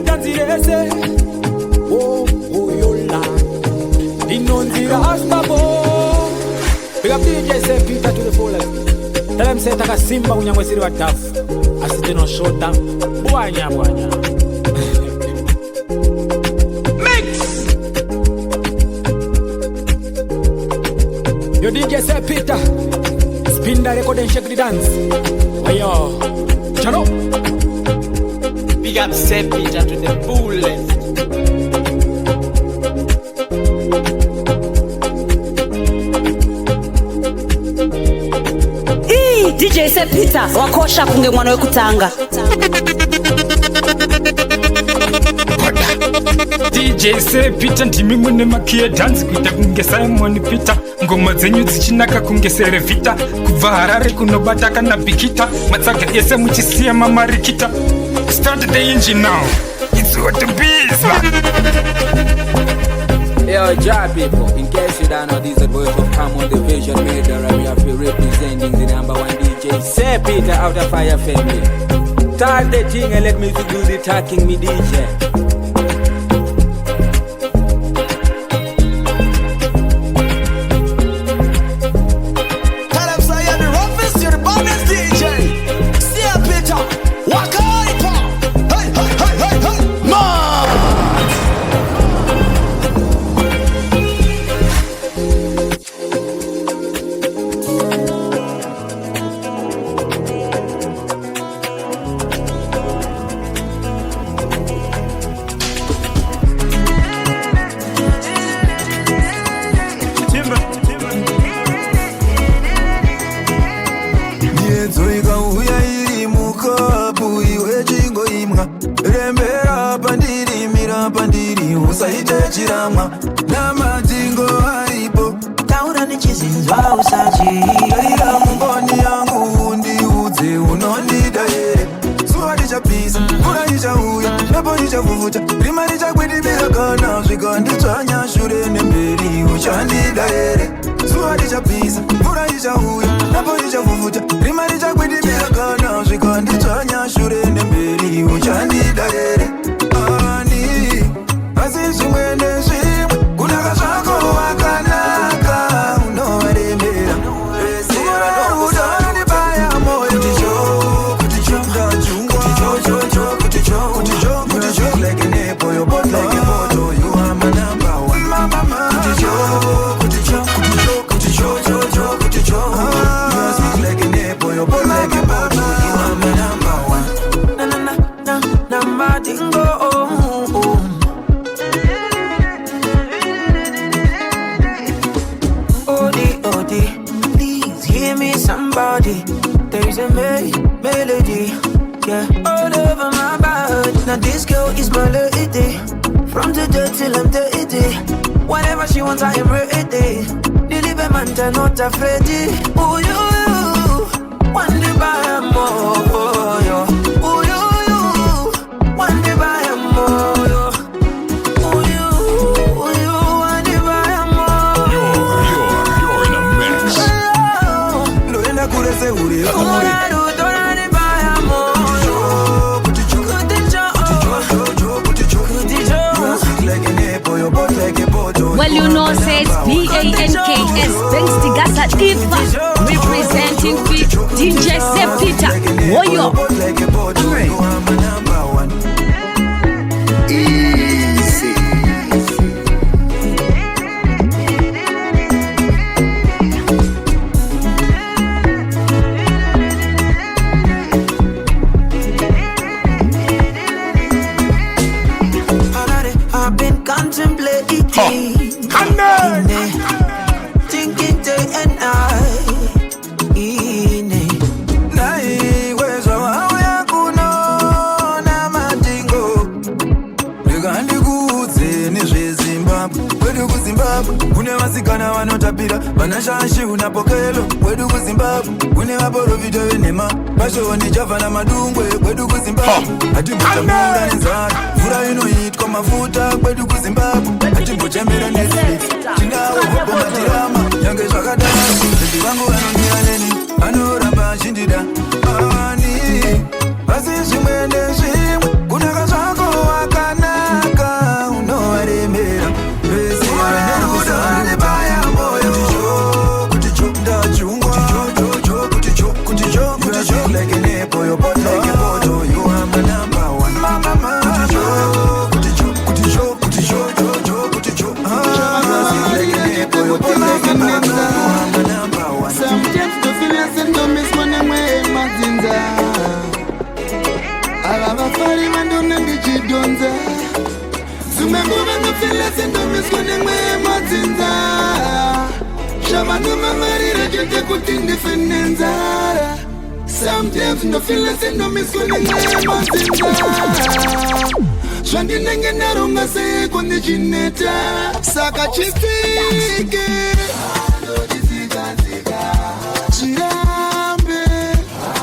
danzirese. Oh, oh, yola. Dinonzira astabo. Big up DJ St. Peter to the fullest. Tell him say taka simba unyamwesiri wa tafu. Asite no shota. Bwanya. Yo DJ St. Peter, spin the record and shake the dance. Oh yo, chano. Big up St. Peter to the fullest. DJ St. Peter, wakosha kunge mwana we kutanga. DJ St. Peter ndimi mwene makia dance kuita kunge Simon Peter. Ngoma zenyu zichinaka kunge Serevita. Kuva Harare kunobata kana Bikita. Matsaga yese muchisia mama Rikita. Start the engine now. It's what the bees. Yo, job people, in case you don't know, this is the voice of Common Division Major, and we have been representing the number one DJ St. Peter out of Fire Family. Start the thing and let me do the talking, me DJ. Not afraid. Oh, you want to buy more. Oh, you want to buy more. Oh, you want to buy more. You're in a mix. Lo en la cura se uri. Well, you know, says BANKS, thanks to Gasa Diva, representing DJ St. Peter. Woyo. Easy. I've been contemplating. Thinking day and night. Naiweza waya kunona matingo. Legandi kuze nezve Zimbabwe. Wedu ku Zimbabwe kune vasikana vanotapira vanashashi unapokelo. Wedu ku Zimbabwe kune vaporovita venema vashoni java na madungwe. Wedu ku Zimbabwe hatimbotamura nenzara mvura inoitwa mafuta. Wedu ku Zimbabwe hatimbochembera Netflix tinawo hobomatirama nyange zvakadaro zvendi vangu vanongira neni vanoramba achindida ani asi zvimwe ndezvimwe kunaka zvako waka miskone mwema zinzara Shabanu mamarira jete kutindi fenenzara Sometimes no feel like no miskone mwema zinzara Shwandi nenge naronga se kwenye jineta Saka chistike Ando jiziga ziga Chirambe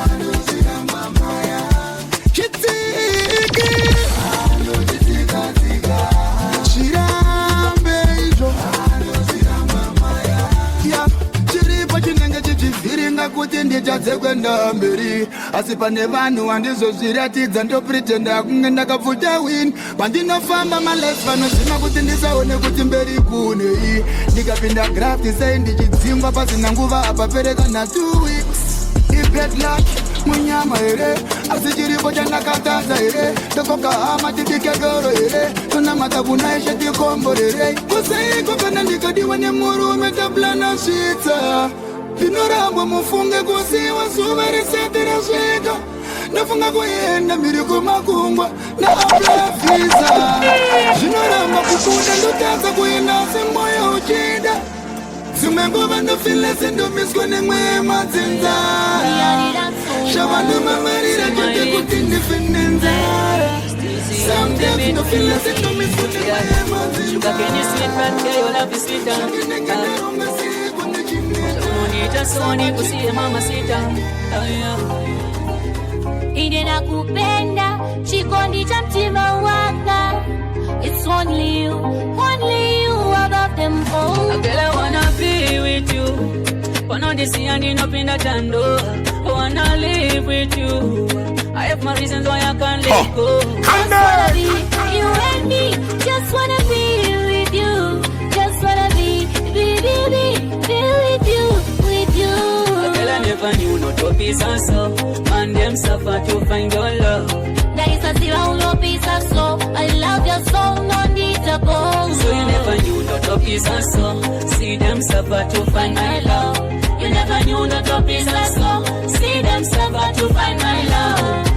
Ando ziramba maya Chistike Ando jiziga ziga Chirambe Ando ziramba maya Ya Chiripa chinenge chichiviringa kuti ndichadze kwenda mberi Asi pane vanhu wandizoziratidza ndopretenda kunge ndakapfuta win Pandinofamba malife vanozvima kuti ndisaone kuti mberi kunei Ndikapinda graft sai ndichidzingwa pasina nguva apapereka na 2 weeks Bad luck munyama here asi chiripo chandakatadza here Tokoka hama titike goro here Tunamata kunaisha tikombo here Kusaiko kana ndikadiwa nemurume tablana svitsa Ndinoramba mufunge kusiwa suva risetera svika Nafunga kuenda miri kumakungwa na apply visa Zvinoramba kukunda ndotadza kuenda semoyo uchida Dzimwe nguva ndofile sendomiswa nemwema dzenzara Shavanu mamarira chote kuti ndifende nzara Sometimes ndofile sendomiswa nemwema dzenzara Soni kusiye mama sita Ine nakupenda chikondi cha mtima waka It's only you above them all Girl, I wanna be with you Wanna disi and pinda tando I wanna live with you I have my reasons why I can't let go Just wanna be you and me Just wanna be with you Just wanna be with you Girl, I never knew no to be so Man, them suffer to find your love There is a zero, no piece of soul I love your soul, no need to go So you never knew no to be so See them suffer to find my love You never knew no to be so See them suffer to find my love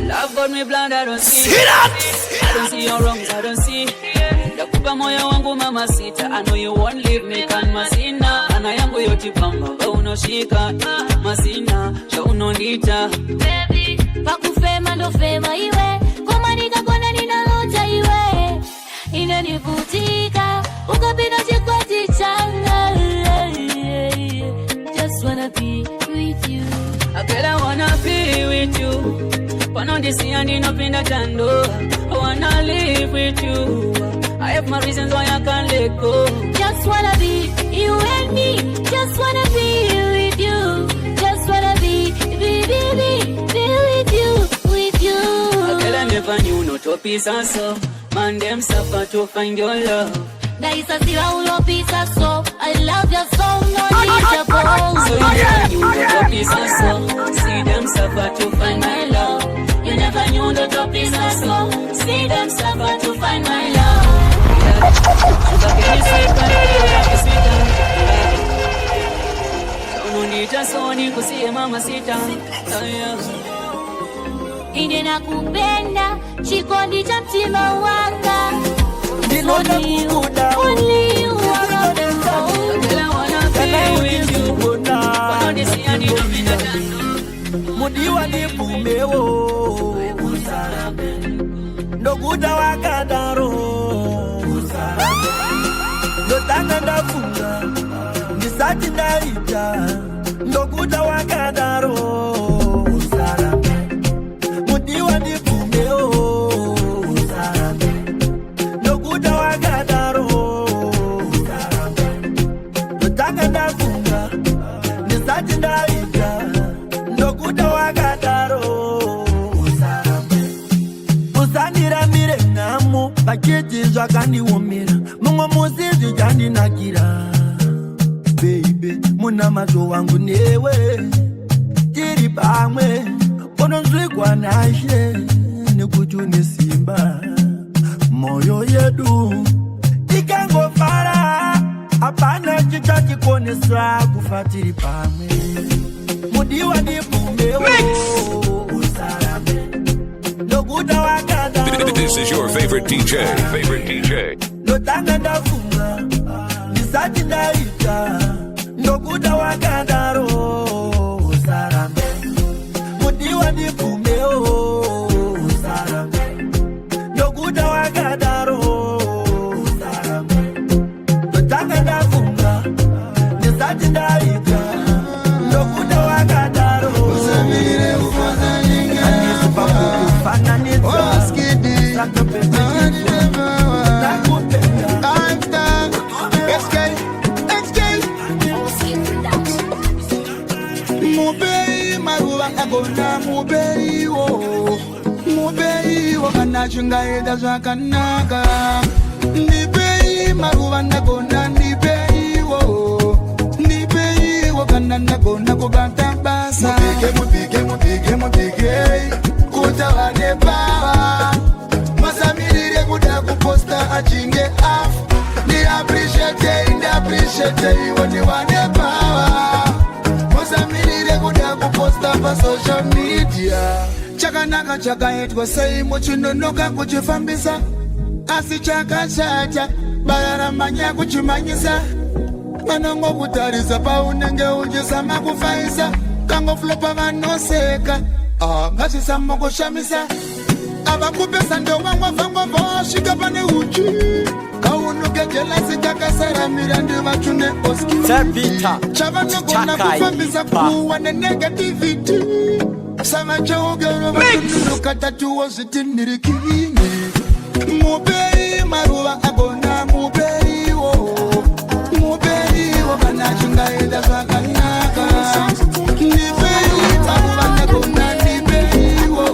Love got me blind, I don't see I don't see your wrongs, I don't see Yakupa moyo wangu mama sita I know you won't leave me kan masina Ana yangu yoti pamba unoshika Masina, sha unonita Baby, pakufema ndo fema iwe Koma nikakona ninaloja iwe Inanivutika, ukapina chikwati changa Just wanna be with you Girl, I wanna be with you Panondisi and inopinda tando I wanna live with you I have my reasons why I can't let go Just wanna be you and me Just wanna be with you Just wanna be with you Girl, I never knew no to be so Man, them suffer to find your love There is a zero, no piece of soul I love your soul, no need to go So you never knew no to be so See them suffer to find my love You never knew no to be so See them suffer to find my love Sugar can sweet, but it's sweeter Unonita soni kusiye mama sita Ine nakupenda chikondi cha mtima waka Only you above them all Girl, I wanna be with you Panondisi and inopinda tando Mudiwa ni pumewo Ndoguda wakadaro Ndotanga ndafunga Nisati ndaita Ndoguda wakadaro Mudiwa ni pumewo Ndoguda wakadaro Ndotanga ndafunga Nisati ndaita Ndoguda wakadaro Usandiramire ngamu Pakiti zvakandiomera Mumwe musi zvikandinakira Baby, muna mazo wangu newe Tiri pamwe Unonzwikwa nashe Nekuti une simba Moyo yedu Ikangofara Hapana chichachikonesa Kufa tiri pamwe Mudiwa ni pumewo This is your favorite DJ. Lotanga ndafunga ndisati ndaita ndokuda wakadaro usarambe mudiwa ndipumbewo usarambe ndokuda wakadaro usarambe ndotanga ndafunga ndisati ndaita ndokuda wakadaro usamire ufananike anisipa kukufananisa santo pepe Mubeiwo kana chungaida zvakanaka ndipei maruva ndagona ndipeiwo kana ndagona kubata basa mupike kutawa nepawa masamirire kuda kuposta achinge afu ndiappreciate iwo ndiwane pawa masamirire kuda kuposta pa social media chakanaka chakaitwa sei muchinonoka kuchifambisa asi chakashata baya ramanya kuchimanyisa vanongo kutarisa paunenge uchisama kufaisa kangoflopa vanoseka ngashisama kushamisa avakupesa ndovamwa vangwavasvika pane uchi kaunuke jelasi takasaramira ndivatune oski chavanogona kufambisa kuwa nenegativity samachogero vatunukatatuwo zvitinirikini mupei maruva agona mupeiwo kana chingaita zvakanaka ndipei maruva ndagona ndipeiwo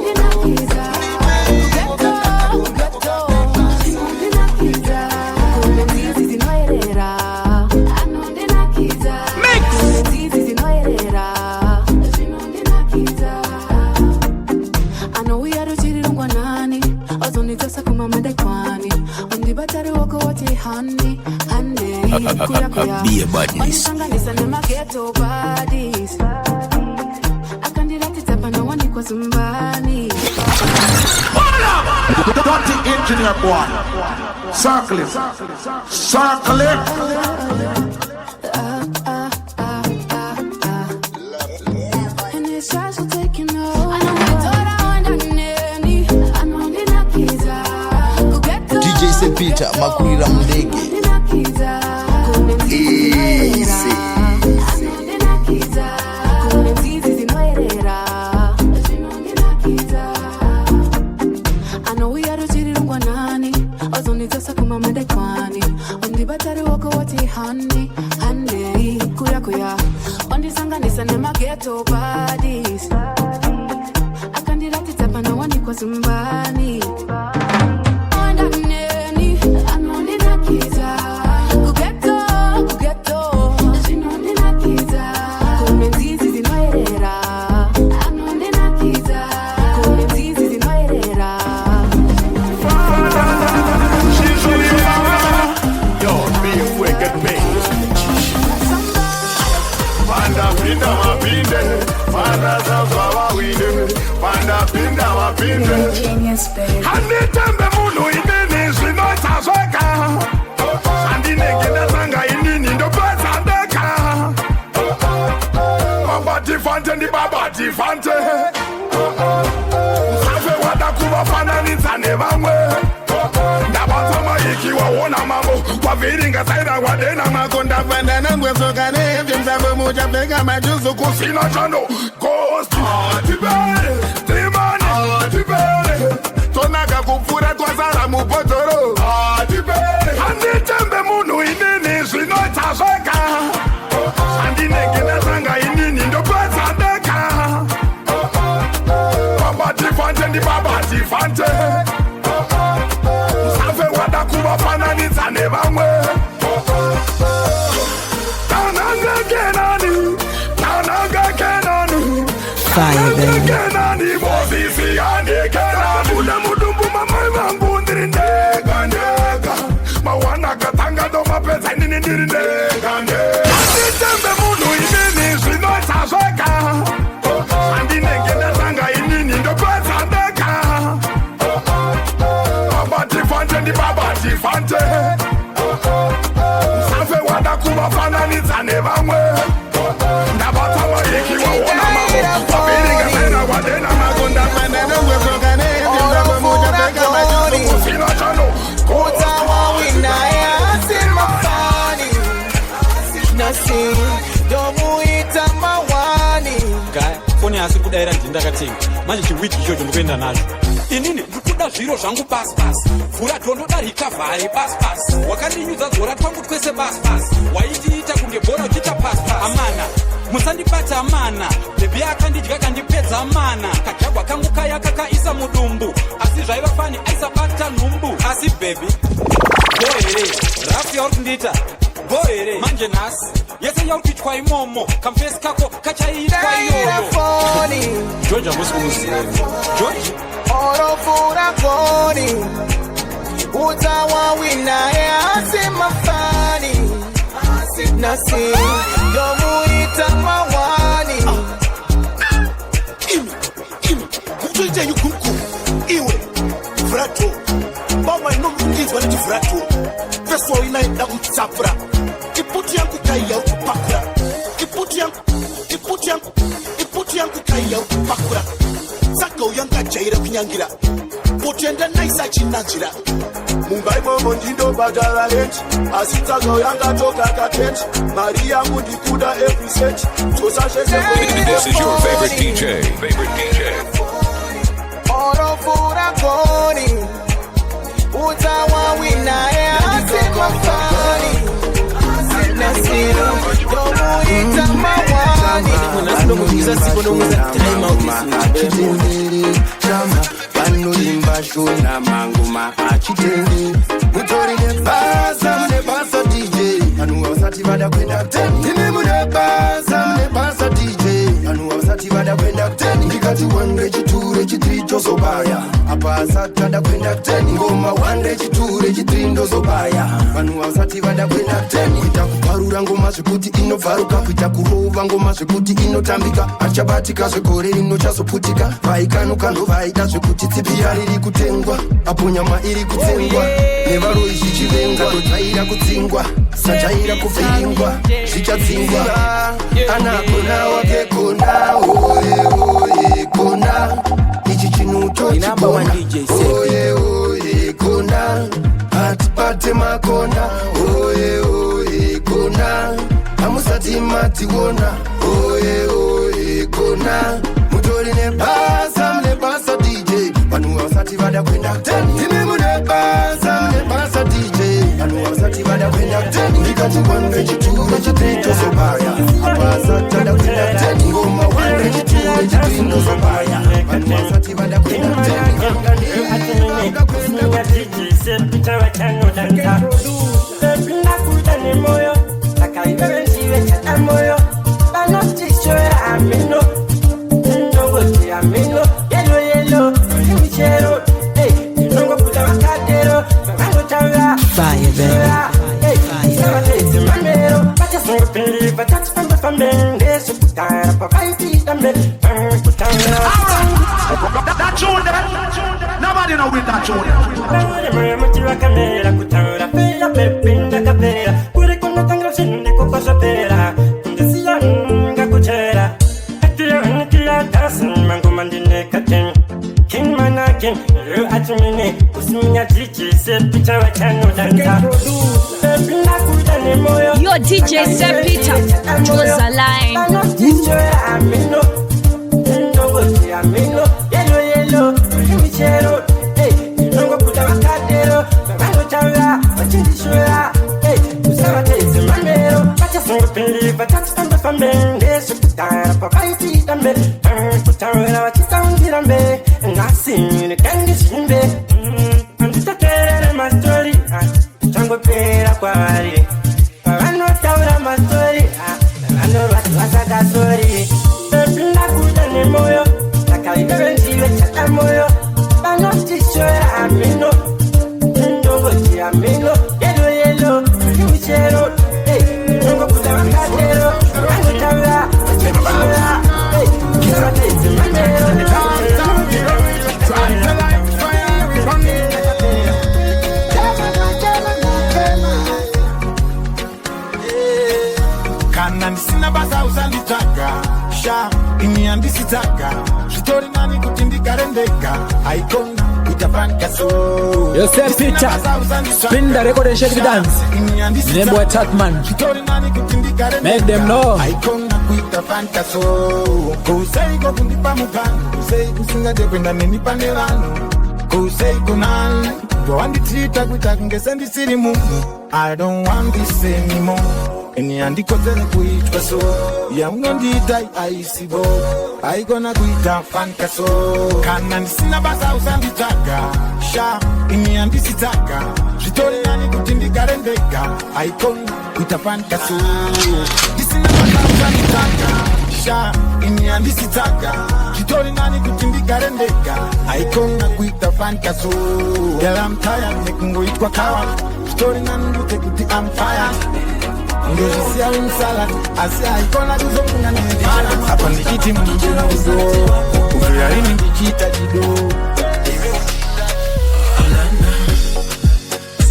be a badness. Dirty engineer boy. Circle it. Circle it. DJ Sepita makurira mndege. Easy. vafananidza nevamwe ndavatama yekiwa ona mavo vabiringa sena wadena magonda kusina chano utawawina yasimafani nasi domuita mawani foni asi kudaira ndindakatenga manje chiwiki ichocho ndikuenda nacho inini ndikuda zviro zvangu pasipasi vhura tondoda rikavhare pasipasi wakandinyudza dzora twangu twese pasipasi waitiita kunge bhora uchiita pasipasi amana musandibata amana bhebi akandidya kandipedza amana kajagwa kangu kaya kakaisa mudumbu asi zvaiva fani aisabata nhumbu asi bhebi bohere rafu yauri kundiita bohere manje nhasi yese yauri kuitwa imomo kamfesi kako kachaitwa iyoyo george hamusi kumuziva george orofura koni utawawina yasimafani nasi domuita mawani imi kutoita yukuku iwe vrato mama inomukizwa niti vrato peswa inaenda kutsapura iputi yangu kaiya ukupakura iputi yangu kaiya ukupakura saka uyanga jaira kunyangira potenda naisa chinanjira mumbai momo ndinobhadhara rent asi saka uyanga toka katent mari yangu ndikuda every cent This is your favorite DJ. orofura koni utawawina yasimafani nasi domuita mawani vanoimba shona mangoma achitende mutorine basa mune basa dj vanhu vasati vada kuenda kuteni ine mune basa dj vanhu vasati vada kuenda kuteni ndikati 1 rechi 2 rechi 3 tozobaya apa asati vada kuenda kuteni ngoma 1 rechi 2 rechi 3 ndozobaya vanhu vasati vada kuenda kuteni kuita kuparura ngoma zvekuti inobvaruka kuita kurova ngoma zvekuti inotambika achabatika zvegore rino chazoputika vaikanoka ndovaida zvekuti tsipira riri kutengwa apo nyama iri kutsengwa nevaroi zvichivenga tojaira kutsingwa sajaira kuvhiringwa zvichatsingwa anakona wake kona oye kona ichi chinutotibona oye kona atipate makona oye kona amusati mationa oye kona mutori nebasa dj vanhu vasati vada kuenda kuteni ine mune basa dj vanhu vasati vada kuenda kuteni ndikati 1 rechi 2 rechi 3 tozobaya apa asati vada kuenda kuteni ngoma 1 rechi 2 rechi 3 ndozobaya vanhu vasati vada kuenda kuteni fire nobody know with that tune. Your DJ Sepita draws a line. kana ndisina basa usanditsvaga sha ini handisitsvaga zvitori nani kuti ndigarendega aikona kuita fankaso Yosef Peter spin the record and shake the dance name boy Tatman make them know aikona kuita fankaso kuseiko kundipa mugano kusei kusingade kwenda neni pane vanhu kusei kunani wanditita kuita kunge sendisiri munhu I don't want this anymore ini handikodzere kuitwa so yaunondiita aisivo aikona kuita fankaso kana ndisina basa usanditsvaga sha ini handisitsvaga zvitori nani kuti ndigare ndega aikona kuita fankaso ndisina basa usanditsvaga sha ini handisitsvaga zvitori nani kuti ndigare ndega aikona kuita fankaso girl I'm tired nekungoitwa kawa zvitori nani ndute kuti I'm fired ndozvisiya wimsalad asi haikona kuzofunga nevara apa ndichiti munduzo kuvira rini ndichiita dido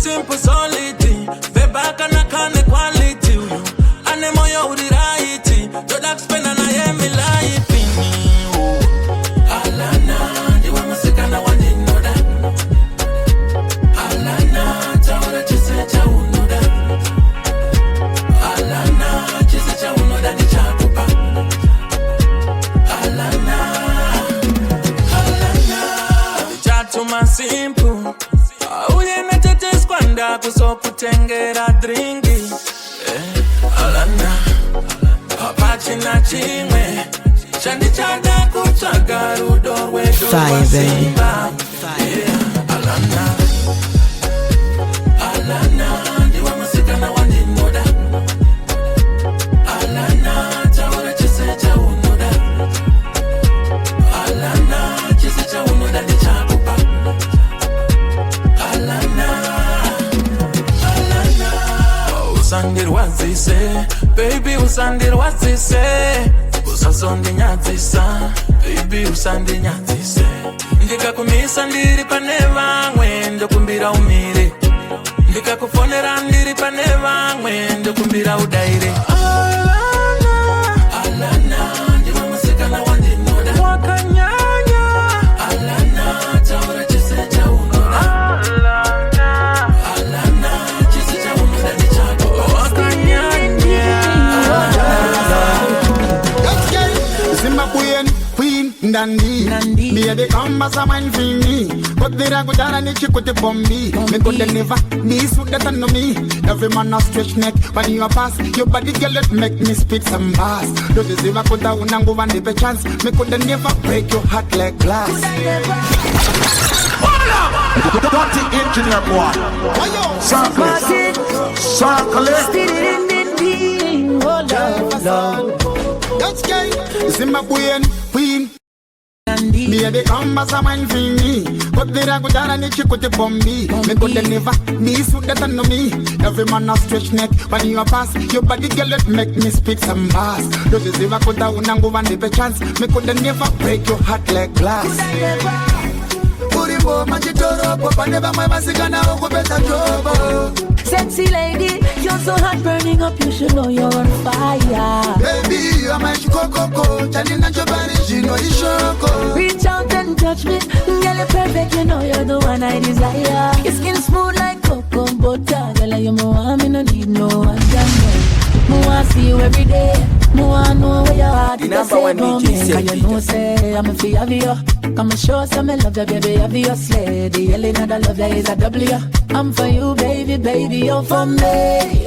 simple solidity bebaka nakane quality ane moyo uriraiti toda kuspenda na yemi life alana ndiwa musikana wandinoda alana taura chise cha unoda alana chise cha unoda ni chakupa alana chatuma simple auye neteteskwanda kuzokutengera dringi alana apachina chimwe chandichada kutsvaga rudo rwedu rwasimba alana alana ndiwa musikana wandinoda alana taura chise cha unoda alana chise cha unoda ndichakupa alana alana usandirwadzise baby usandirwadzise usasondinyadzisa baby usandinyadzise ndikakumisa ndiri pane vamwe ndokumbira umire ndikakufonera ndiri pane vamwe ndokumbira udaire alana ndiwa musikana wandinoda wakanyanya alana taura chise cha unoda alana chise cha unoda ndichako wakanyanya Zimbabwean queen Nandi Be the ambassador man for me But they are good and it's chikuti bombi Me could never be so that know me Every man a stretch neck When you pass Your body girl it make me spit some bars Don't you see what could have unango and the chance Me could never break your heart like glass Dirty engineer boy. Circle it. Zimbabwean queen Be the ambassador man for me But they are good and it's chikuti bombi Me could never be so that know me Every man a stretch neck When you pass Your body girl it make me spit some bars Don't you see what could have unango and the chance Me could never break your heart like glass Sexy lady, you're so hot burning up, you should know you're on fire. Baby, you're my coco, turning on your body, you know you shoko. Reach out and touch me, girl, you're perfect, you know you're the one I desire. Your skin smooth like cocoa butter, girl, you're more, me no need no other. I see you every day. I know where your heart is. Say for me, cause you know say I'm a fee of you. Come and show some love, you baby, obviously. The yelling of the love, there is a W. I'm for you, baby, baby, you're for me.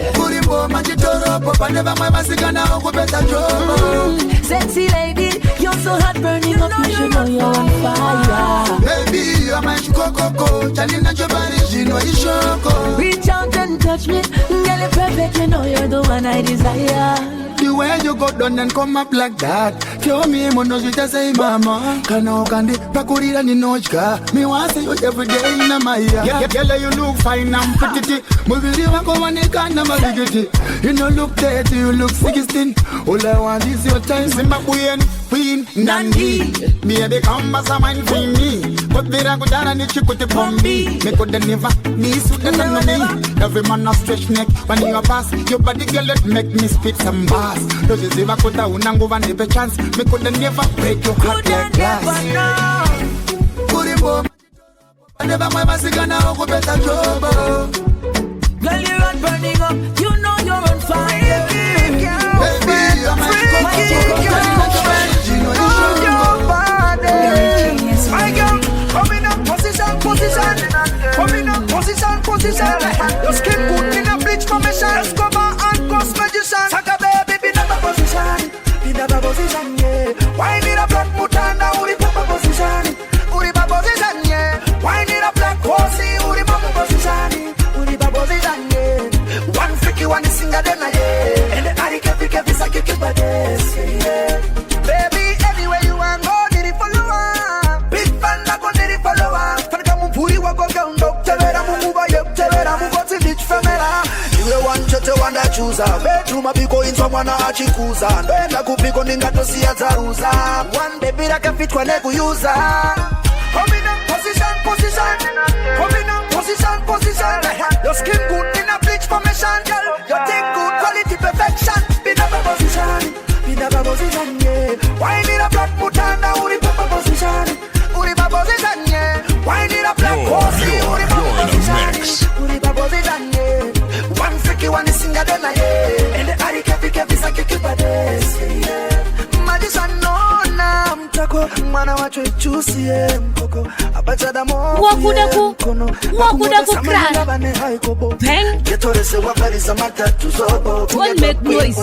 Sexy lady, you're so hot, burning up, you should know you're on fire. Baby, you're my coco, turning on your body, you know you shoko. Reach out and touch me, girl, you're perfect, you know you're the one I desire. The way you go down and come up like that. Tell me, mono sweet say mama. Kana kandi pakurira ni nojka. Me want see you every day in my yeah. Girl, you look fine and pretty. Muviri wako wanikana maligiti. You no look 30, you look 16. All I want is your time. Zimbabwean Queen Nandi. Baby come as a man for me. But vira kudana ni chikuti bombi. Me coulda never miss you than me. Every man a stretch neck when you pass. Your body girl it make me spit some bars. Don't you see what coulda unango van never chance. Me coulda never break your heart like glass. Kurimbo. I never my masigana oko better job. Girl, you're on burning up. You know you're on fire. Baby, I'm my girl, come in a position. Your skin good in a bleach formation. Let's go back and cross magician. Saka baby, be in a position, yeah. Why need a black mutanda? Uri papa position, yeah. Why need a black horsey? Uri papa position, yeah. One freaky one is singer than I am. And the Ari kepi saki kibades, yeah. Baby, anywhere you want go, did it follow up. Big fan na go did it follow up. Fanaka mupuri wako gaundo, tevera mumuba yep, tevera mugoti bitch femera. Iwe wanchote wanda chuza, bedroom abiko inso mwana achikuza. Ndenda kupiko ningato siya zaruza. One baby raka fit kwa neku yuza. Come in a position. Your skin good in a bleach formation, girl. Your thing good, quality perfection. Be never position, yeah. Why need a black mutanda? Uri papa position, yeah. Why need a black horsey? Uri papa position, yeah. One freaky one is singer than I am. And the Ari kepi saki kibades, yeah. Magician no na mtako, mana wacho chusi mkoko. Abachada mo. Wakudaku crash. Bang. Don't make noise.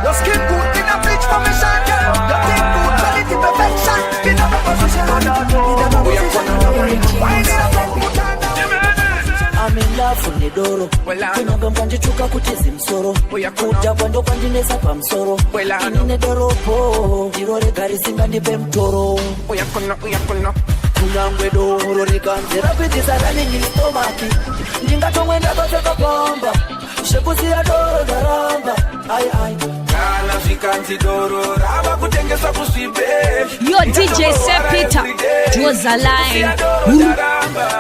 Your skin good in a bleach formation, girl. Your thing good, quality perfection. In a position. I'm in love with the doro. Kuna gambanje chuka kutezi msoro. Kuja bando kwanjineza pa msoro. Inine doro po. Irore gari singa nipe mtoro. Kuna ngwe doro rikanze. Rapidi sarani nilitomaki. Njinga tongwenda bose kapamba. Shekusi ya doro daramba. Ai. Kana vikanzi doro. Raba kutengesa kusibe. Yo DJ Sepita. Joza line.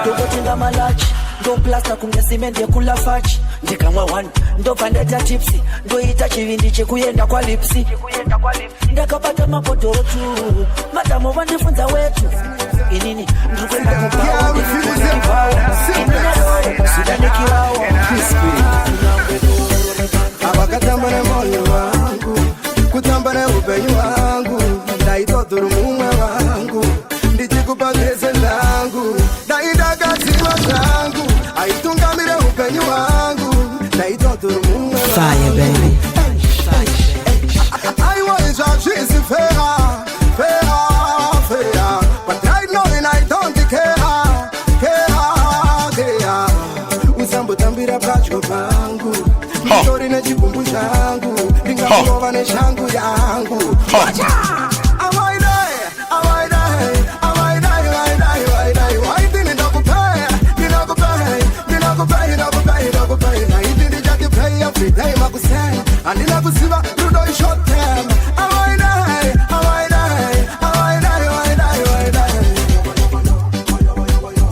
Dogo tinga malachi. Ndo plasta kunga cement ya kula fachi. Ndika mwa one. Ndo pandeta chipsi. Ndo ita chivindi chekuyenda kwa lipsi. Ndakapata mapotoro tu. Matamu wandifunza wetu. Inini ndukwenda kubawa. Sudani kiwawa. Abakatamba na moyo wangu, kutamba na upenyo wangu, naitodhuru mume wangu, ndichikupa pesa zangu, naitakaziwa zangu, aitungamire upenyo wangu, naitodhuru mume wangu. Fire baby. I was a she's fair, but right now I don't care. Usambutambira pacho pangu. Nitori na chibumbu changu, ningakuova na shangu yangu. Awai dai. Why didn't ninakupay. Na hivi ndijaki play every day makusay. Andina kusiva, rudo short term. Awai dai.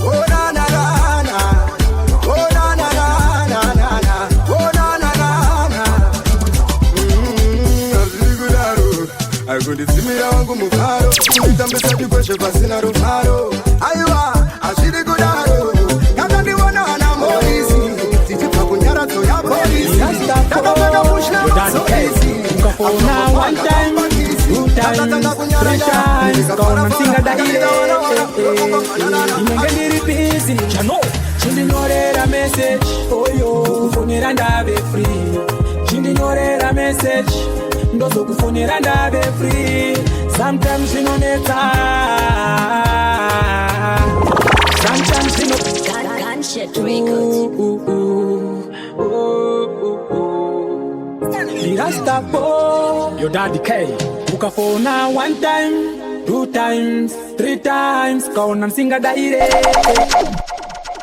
Oh na na. Kunditsimira wangu muvharo, kunditambisa chikweshe pasina ruvharo. Aiwa, hazviri kudaro, yakandiona ana morisi, tichibva kunyaradzo yapolisi, takapaka kushna mazoisi. Ukafona one time, two times, three times, kaona msinga daile. Inenge ndiri busy, chano, chindinyorera message, oyo, kufonera ndave free. Chindinyorera message, ndozo kufonera ndave free. Sometimes you know neta. Sometimes you know Gunshot Records. Rasta boy, your daddy K. Ukafona 1 time, 2 times, 3 times, kaona msinga daire.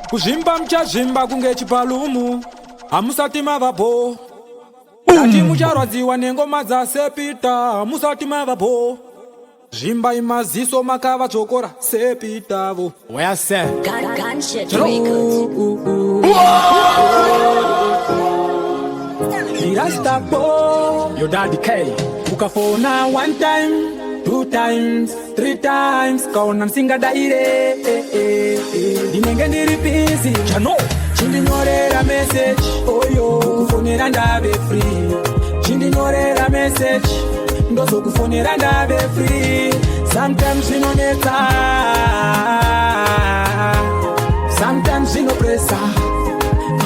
Kuzimba mchazimba kunge chipalumu, amusati mavapo. Kati mucharwadziwa nengoma za Sepita, musati mavapo. Jimba imaziso makava chokora Sepitavo. Where say? Gunshot records. Rasta boy, your daddy K. Ukafona 1 time, 2 times, 3 times, kaona msinga daire. Dinenge ndiri busy, chano. Chindinyorera message, oyo kufonera ndave free. Chindinyorera message, ndozo kufonera ndave free. Sometimes you know neta, sometimes you know pressa.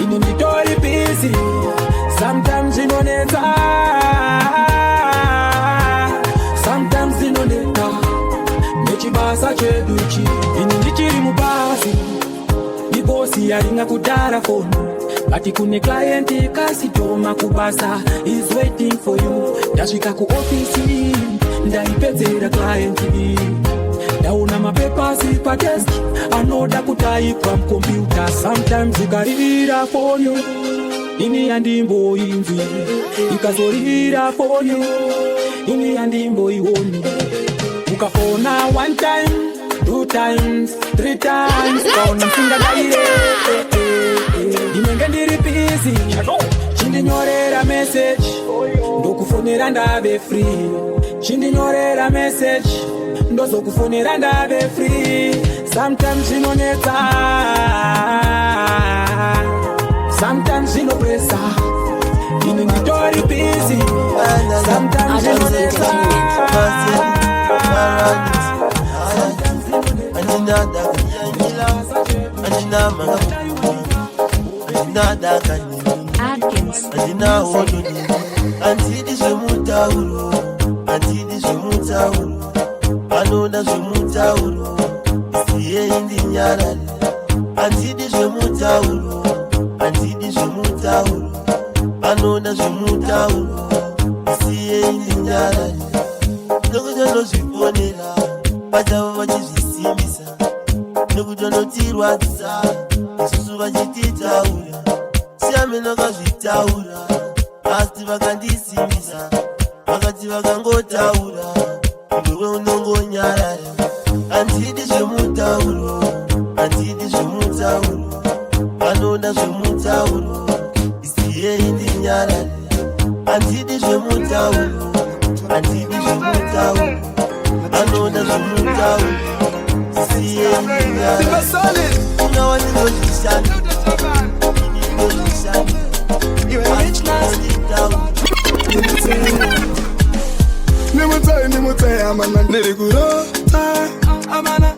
Ini nitori busy, sometimes you know neta, sometimes you know neta. Mechibasa cheduchi, ini ndichiri mubasi. Bosi yaringa kudara phone, bati kune client kasitoma kubasa is waiting for you. Ndasvika ku office ndaipedzera client, ndaona mapapers pa desk anoda kutaipa computer. Sometimes ukarira for you ini andimbo inzi, ikazorira for you ini andimbo iwoni. Ukafona 1 time, 2 times, 3 times, kaona msinga daire. Dinenge ndiri busy, chindinyorera message, ndokufonera ndave free. Chindinyorera message, ndozo kufonera ndave free. Sometimes inonetsa, sometimes inopressa. Ini nditori busy, sometimes inonetsa. Nekutonotirwadza isusu vachititaura siameno kazvitaura asi vakandisimbisa vakati vakangotaura iwewe unongonyarara. Handidi zvemutauro, handidi zvemutauro, vanoda zvemutauro isiyei ndinyarare. Handidi zvemutauro, handidi zvemutauro, vanoda zvemutauro isiyei ndinyarare. Unawa ndinozvishani, ndinozvishani, Nimutai amana nirikurota amana.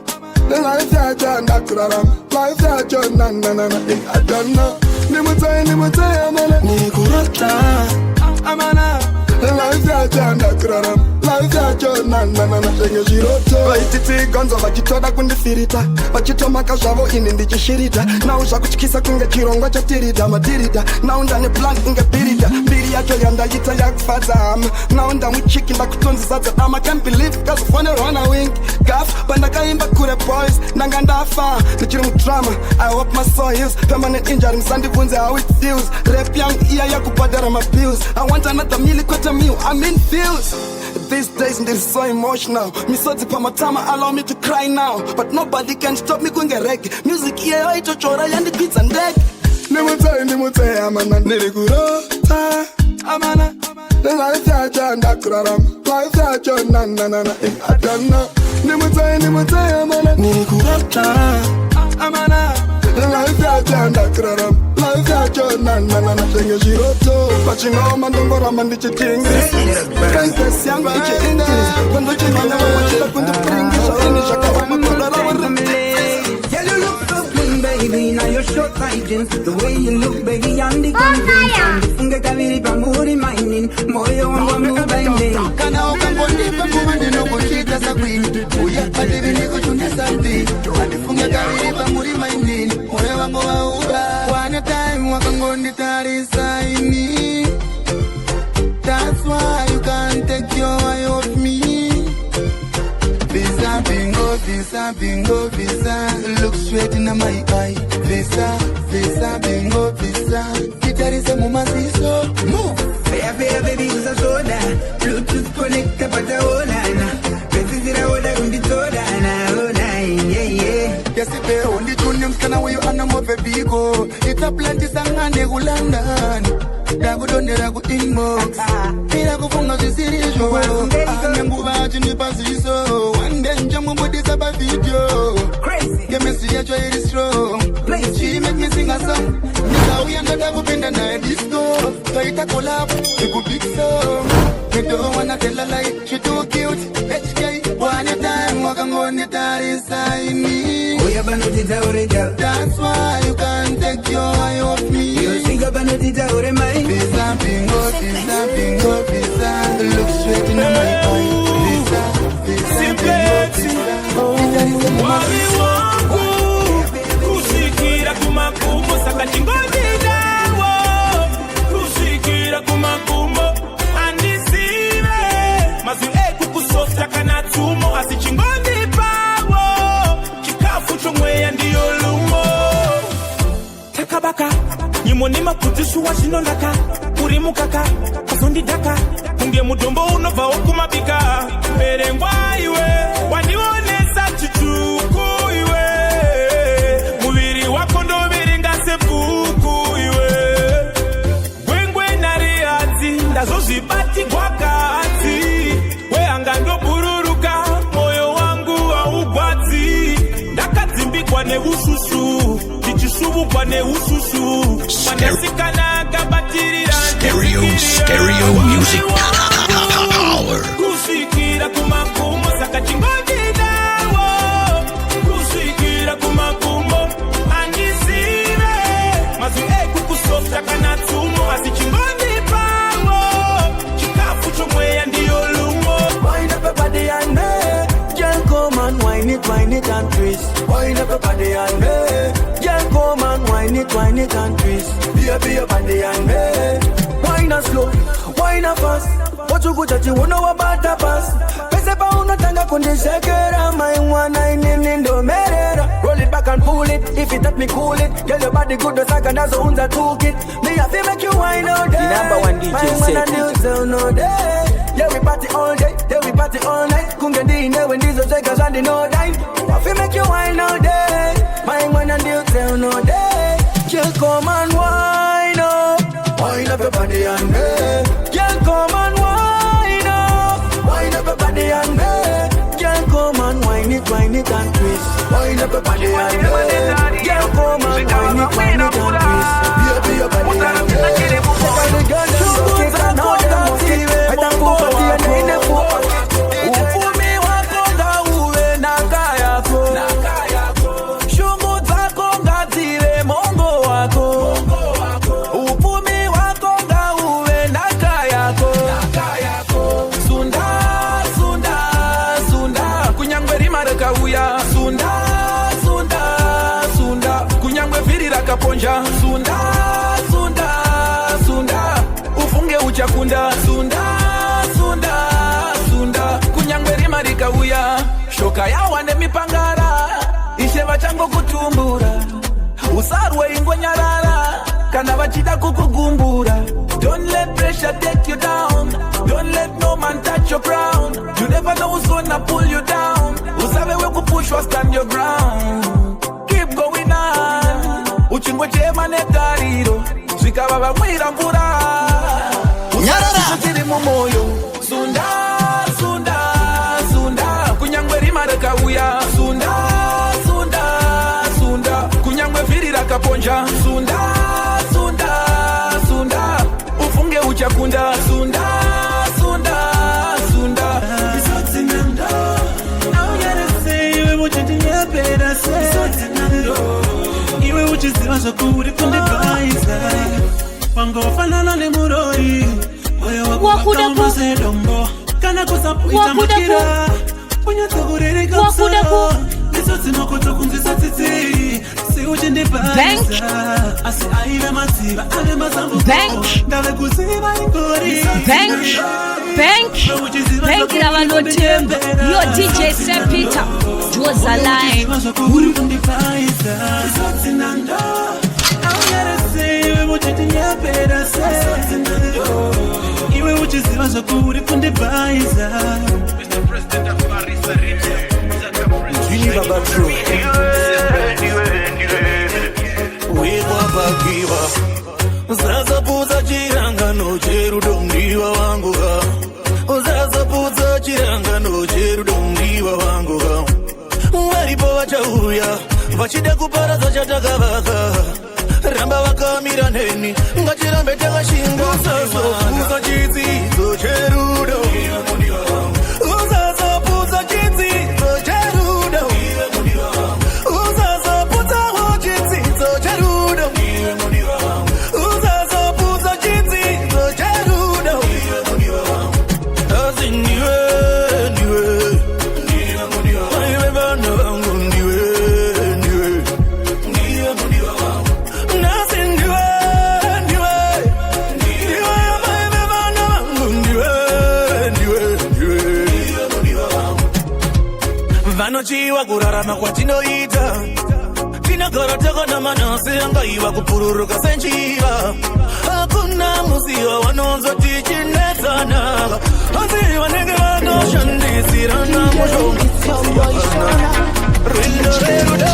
The life ya janda kuraram, life ya janda na I don't know. Nimutai amana nirikurota amana. The life ya janda kuraram, life ya janda na Shenge jiroto vaititi gonzo vachitoda kundifirita, vachitomaka zvavo ini ndichishirita. Nauzva kutyisa kunge chirongwa chatirita matirita. Naundane plan kunge birita, mbiri yacho yandaita yakufadza hama. Naunda muchiki ndakutonzisadza dama. Can't believe kazofonerwa na wink gaf pandakaimba kure boys ndanga ndafa ndichiri mudrama. I hope my soul heals, permanent injury musandibvunze how it feels. Rap yangu iya yakubhadhara my bills. I want another meal kwete meal, I'm in feels. These days I'm so emotional. Misodzi pamatama allow me to cry now, but nobody can stop me kunge reggae. Music iyeyo itochora yandikwidza ndege. Nimutai amana nirikurota amana. The life ya janda kuraram, life ya janda na I don't know. Nimutai amana nirikurota amana. The life ya janda kuraram, life ya janda na Shenge jiroto vachinoma ndongoramba ndichitingris. Kankesi yangu ichiingris, vandochimanya vavachida kundipringisa ini zvakavamakodara baby, now you're short fighting. The way you look, baby, I'm the convinced. Unge kaviri pamuri mining, moyo wangu mubende. Kana ukambonipa kumande no kushita sakwini. Uya padivi niko chunde sampi. Unge kaviri pamuri mining, moyo wangu waura. One time wakangondi tari saini. visa, bingo visa. Look straight in my eye. Visa, visa, bingo visa. Kitari se mumasiso. Move. Fea, baby, usa soda. Bluetooth connecta pata olana. Besizira oda kundi soda na olai, yeah, yeah. Yes, if you only tunim kana we you anamo baby go. It's a plenty sangane London. Dagu donde dagu inbox. Ila kufunga zisirisho. Anyanguba chini pasiso. One day njamu budi saba video. Crazy. Yeah, me see ya try it strong. She make me sing a song. Nigga we another kupenda na disco. So it a collab. We go big song. Me don't wanna tell a lie. She too cute. HK. One time walk and go nita inside me. Oh, you banotita ore girl. That's why you can't take your eye off me. You think banotita ore mai. Visa, bingo, visa, bingo, visa. Look straight in my eye. Visa, visa, bingo, visa. Wali wangu kushikira kumakumo sakachingoni dawo kushikira kumakumo andisive mazwi ekukusofta kana tumo asichingoni pawo chikafu chomweya ndiyo lumo takabaka nyimoni maputishu wa shinondaka uri mukaka kazondidaka kunge mudombo unova okumabika merengwa iwe wanionesa chichuku iwe muviri wako ndoviri sepuku iwe gwengwe nariadzi ndazozvibati gwakadzi weanga ndobururuka moyo wangu haugwadzi ndakadzimbikwa neususu ndichisuvukwa neususu manasikana akabatirira Stereo music power. kushikira kumakumo saka chingoni dawo kushikira kumakumo andisive mazwi ekukusofta kana tumo asichingoni pawo chikafu chomweya ndiyo lumo. Wind up your body and me, girl come and wine it and twist. Wind up your body and me, girl come and wine it and twist. Be your body and me, wine a slow, wine a fast. What you good at you know about the past. Pese pa unatanga kundishekera, my one in do merera. Roll it back and pull it, if it let me cool it. Girl your body good, the second nazo unza toolkit. Me have to make you wine all day. The number one DJ set it. No day. Yeah we party all day, yeah we party all night. Kungedine when these are shakers and they no die. Have to make you wine all day. My one and you tell no day. Girl come and wine up, wine up your body and me. Girl come and wine up, wine up your body and me. Girl come and wine it and twist. Wine up your body and me. Girl come and wine it and twist. Be your body and me. Every girl just so kick and now they must kick. I don't go for the and in the foot. Ufumi wako nga uwe nakayako. Shungu zako ngatire mongo wako. Ufumi wako nga uwe nakayako. Sunda, sunda, sunda. Kunyangwe rima reka uya. Sunda, sunda, sunda. Kunyangwe viri raka ponja. Sunda, sunda, sunda. Ufunge uchakunda. Sunda, sunda, sunda. Kunyangwe rima rika uya. Shoka ya wane mipangara. Isheva chango kutumbura. Usarwe ingo nyarara. Kana vachida kukugumbura. Don't let pressure take you down. Don't let no man touch your crown. You never know who's gonna pull you down. Usabe we kupush or stand your ground. Keep going on. Uchingwe chema netariro. Zwika baba mwira mvura. Nyarara chiri mumoyo. Sunda, sunda, sunda. Kunyangwe rima reka uya. Sunda, sunda, sunda. Kunyangwe viri raka ponja. Sunda, sunda, sunda. Ufunge uchakunda. Sunda, sunda, sunda. Isoti nando. Now you gotta say iwe uchitinye peda say. Isoti nando. Iwe uchiziwa shakuri kundi baisa. Wango fanana ni muroi. Moyo wako kama sedombo. Kana kusapuita makira. Punya togurere kapsa. Isoti makoto kunzi satiti. Si uchindi baisa. Asi aive masiva. Ale mazambu. Ngave kuziva ikori. Bank, Ravalotembe, your DJ St. Peter. draws a line. Uzazapuza chirangano cherudo ndiwa wangu uzazapuza chirangano cherudo ndiwa wangu waripo vachauya vachida kuparadza chatakavaka ramba vakamira neni ngachirambe takashinga uzazapuza chidzidzo cherudo uzazapuza chidzidzo cherudo uzazapuzawo chidzidzo cherudo vanochiva kurarama kwatinoita tinogara takanamanasi angaiva kupururuka senjiva hakuna muziva vanonzoti chinetsana asi vanenge vanoshandisirana mushonga rwendo rerudo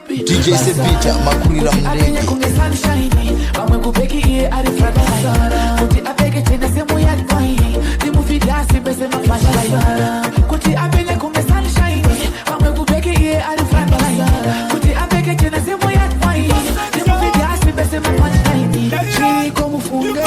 DJ Sepita makurira mrenge vamwe kupeki iye ari fragasa kuti apeke tena semu ya kwai timufidasi pese mafasha kuti apenye kunge sunshine vamwe kupeki iye ari fragasa kuti apeke tena semu ya kwai timufidasi pese mafasha chiko mufunge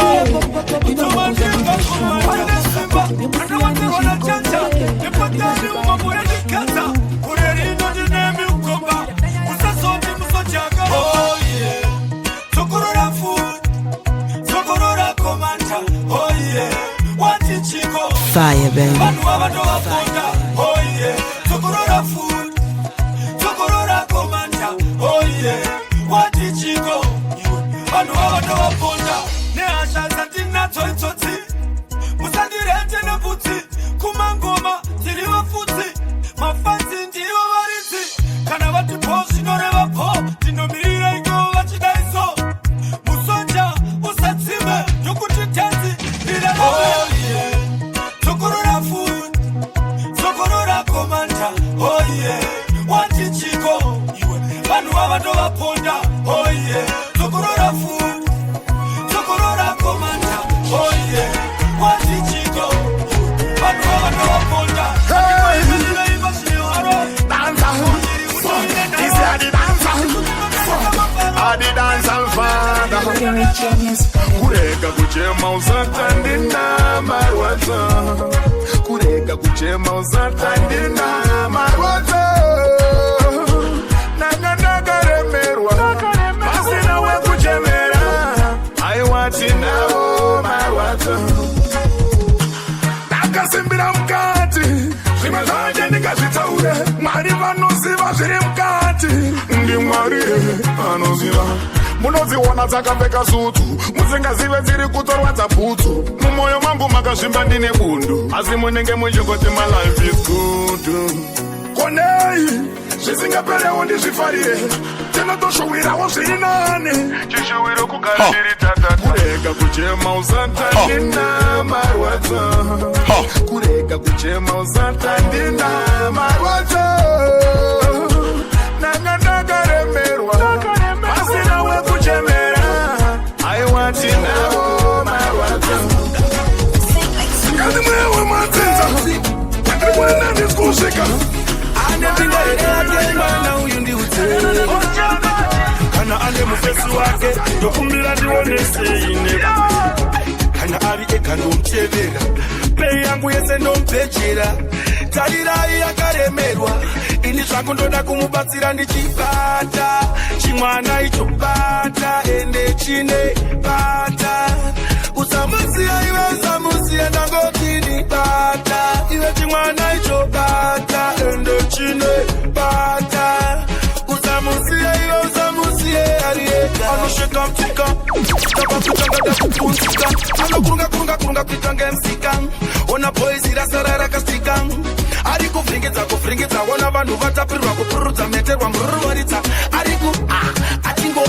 Fire, baby. Kurega kuchema usatandina marwaza Kurega kuchema usatandina marwaza Naganaremerwa Masina we kuchemera Aiwati nao marwaza Nakasimbira mkati Shima zanje nikazitaure Mwari vanuziva ziri mkati Ndi mwari anuziva Munoziona dzakapfeka sutu musingazive dziri kutorwa dzabhutsu mumoyo mangu makazvimba ndine bundu asi munenge muchingoti my life is good konei zvisingaperewo ndizvifarire tinotoshuwirawo zviri nani chishuwiro kugara ndiri tatata kurega kuchema usatandina marwadza kurega kuchema usatandina marwadza nangandakaremerwa pasina wekuchemera aiwati nawo marwadza ngati mwewe matsenza ngati mwana ndiskusvika anepindaeatemana uyu ndiudze wake ndokumbira ndionese ine kana ari ega ndomutevera pei yangu yese ndompechera tarirai yakaremerwa ini zvako ndoda kumubatsira ndichibata chimwana icho bata ende chine bata usamusiya iwe usamusiya ndangotini bata iwe chimwana icho bata ende chine bata usamusiya iwe usamusiye ariega anosheka mtika tapakuchangada kupunzika anokurunga kuitange msika ona poezi rasara rakastika ari kuvhringidza ona vanhu vatapirirwa kupururudza meterwa mururuwaridza ari ku achingo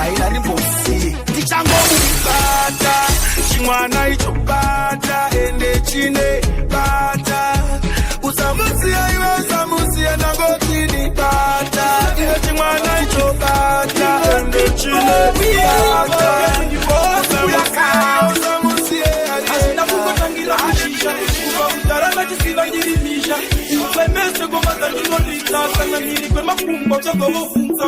aina nimbosi tichangomubata chimwana icho bata ende chine bata usamusiya iwe usamusiya nangotini bata iwe chimwana icho bata ende chine bata Asina kukotangira kushisha Utaranga chisiva njirimisha Ukwemese kumaza njirolita Sana niri kwe makumbo choko ufunza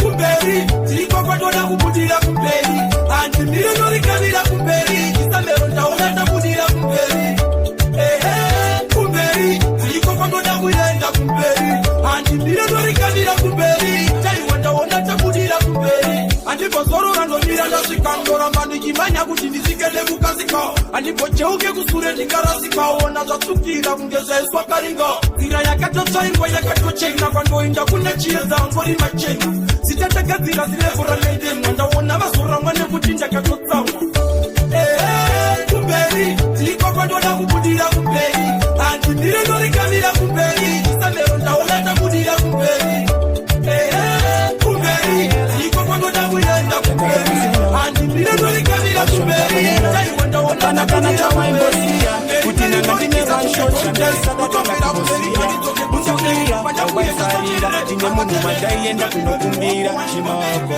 Kumberi Tiko kwa doda kubudira kumberi Anti mire norikanira kumberi Kisamero ntaona tabudira kumberi Kumberi Tiko kwa doda kuyenda kumberi Anti mire norikanira kumberi Chaiwa ntaona tabudira kumberi Antipo zoro randomira ndasikandora Mandikimanya kuti ndizikele kukazika Antipo cheuke kusure ndikarasika Ona zvatsukira kungezeswa karinga Zira yakatotsvairwa yakatochena Kwandoinda kune chiedza ngori machena Sitatagadzira zilevura leide Mwandaona vazoramwa nekuti ndakatotsamwa Kumberi Tiko kwandoda kubudira kumberi Anti ndire norikanira kumberi Kisamero ndaona tabudira kumberi Kumberi Tiko kwandoda kuyenda kumberi Anti ndire norikanira kumberi Taiwanda ona nakana chawaimbosia Kutina ngandine vanshot Ndesa katonga kumosia Utakira Waifarira Tine mungu madaienda kunokumbira Shima wako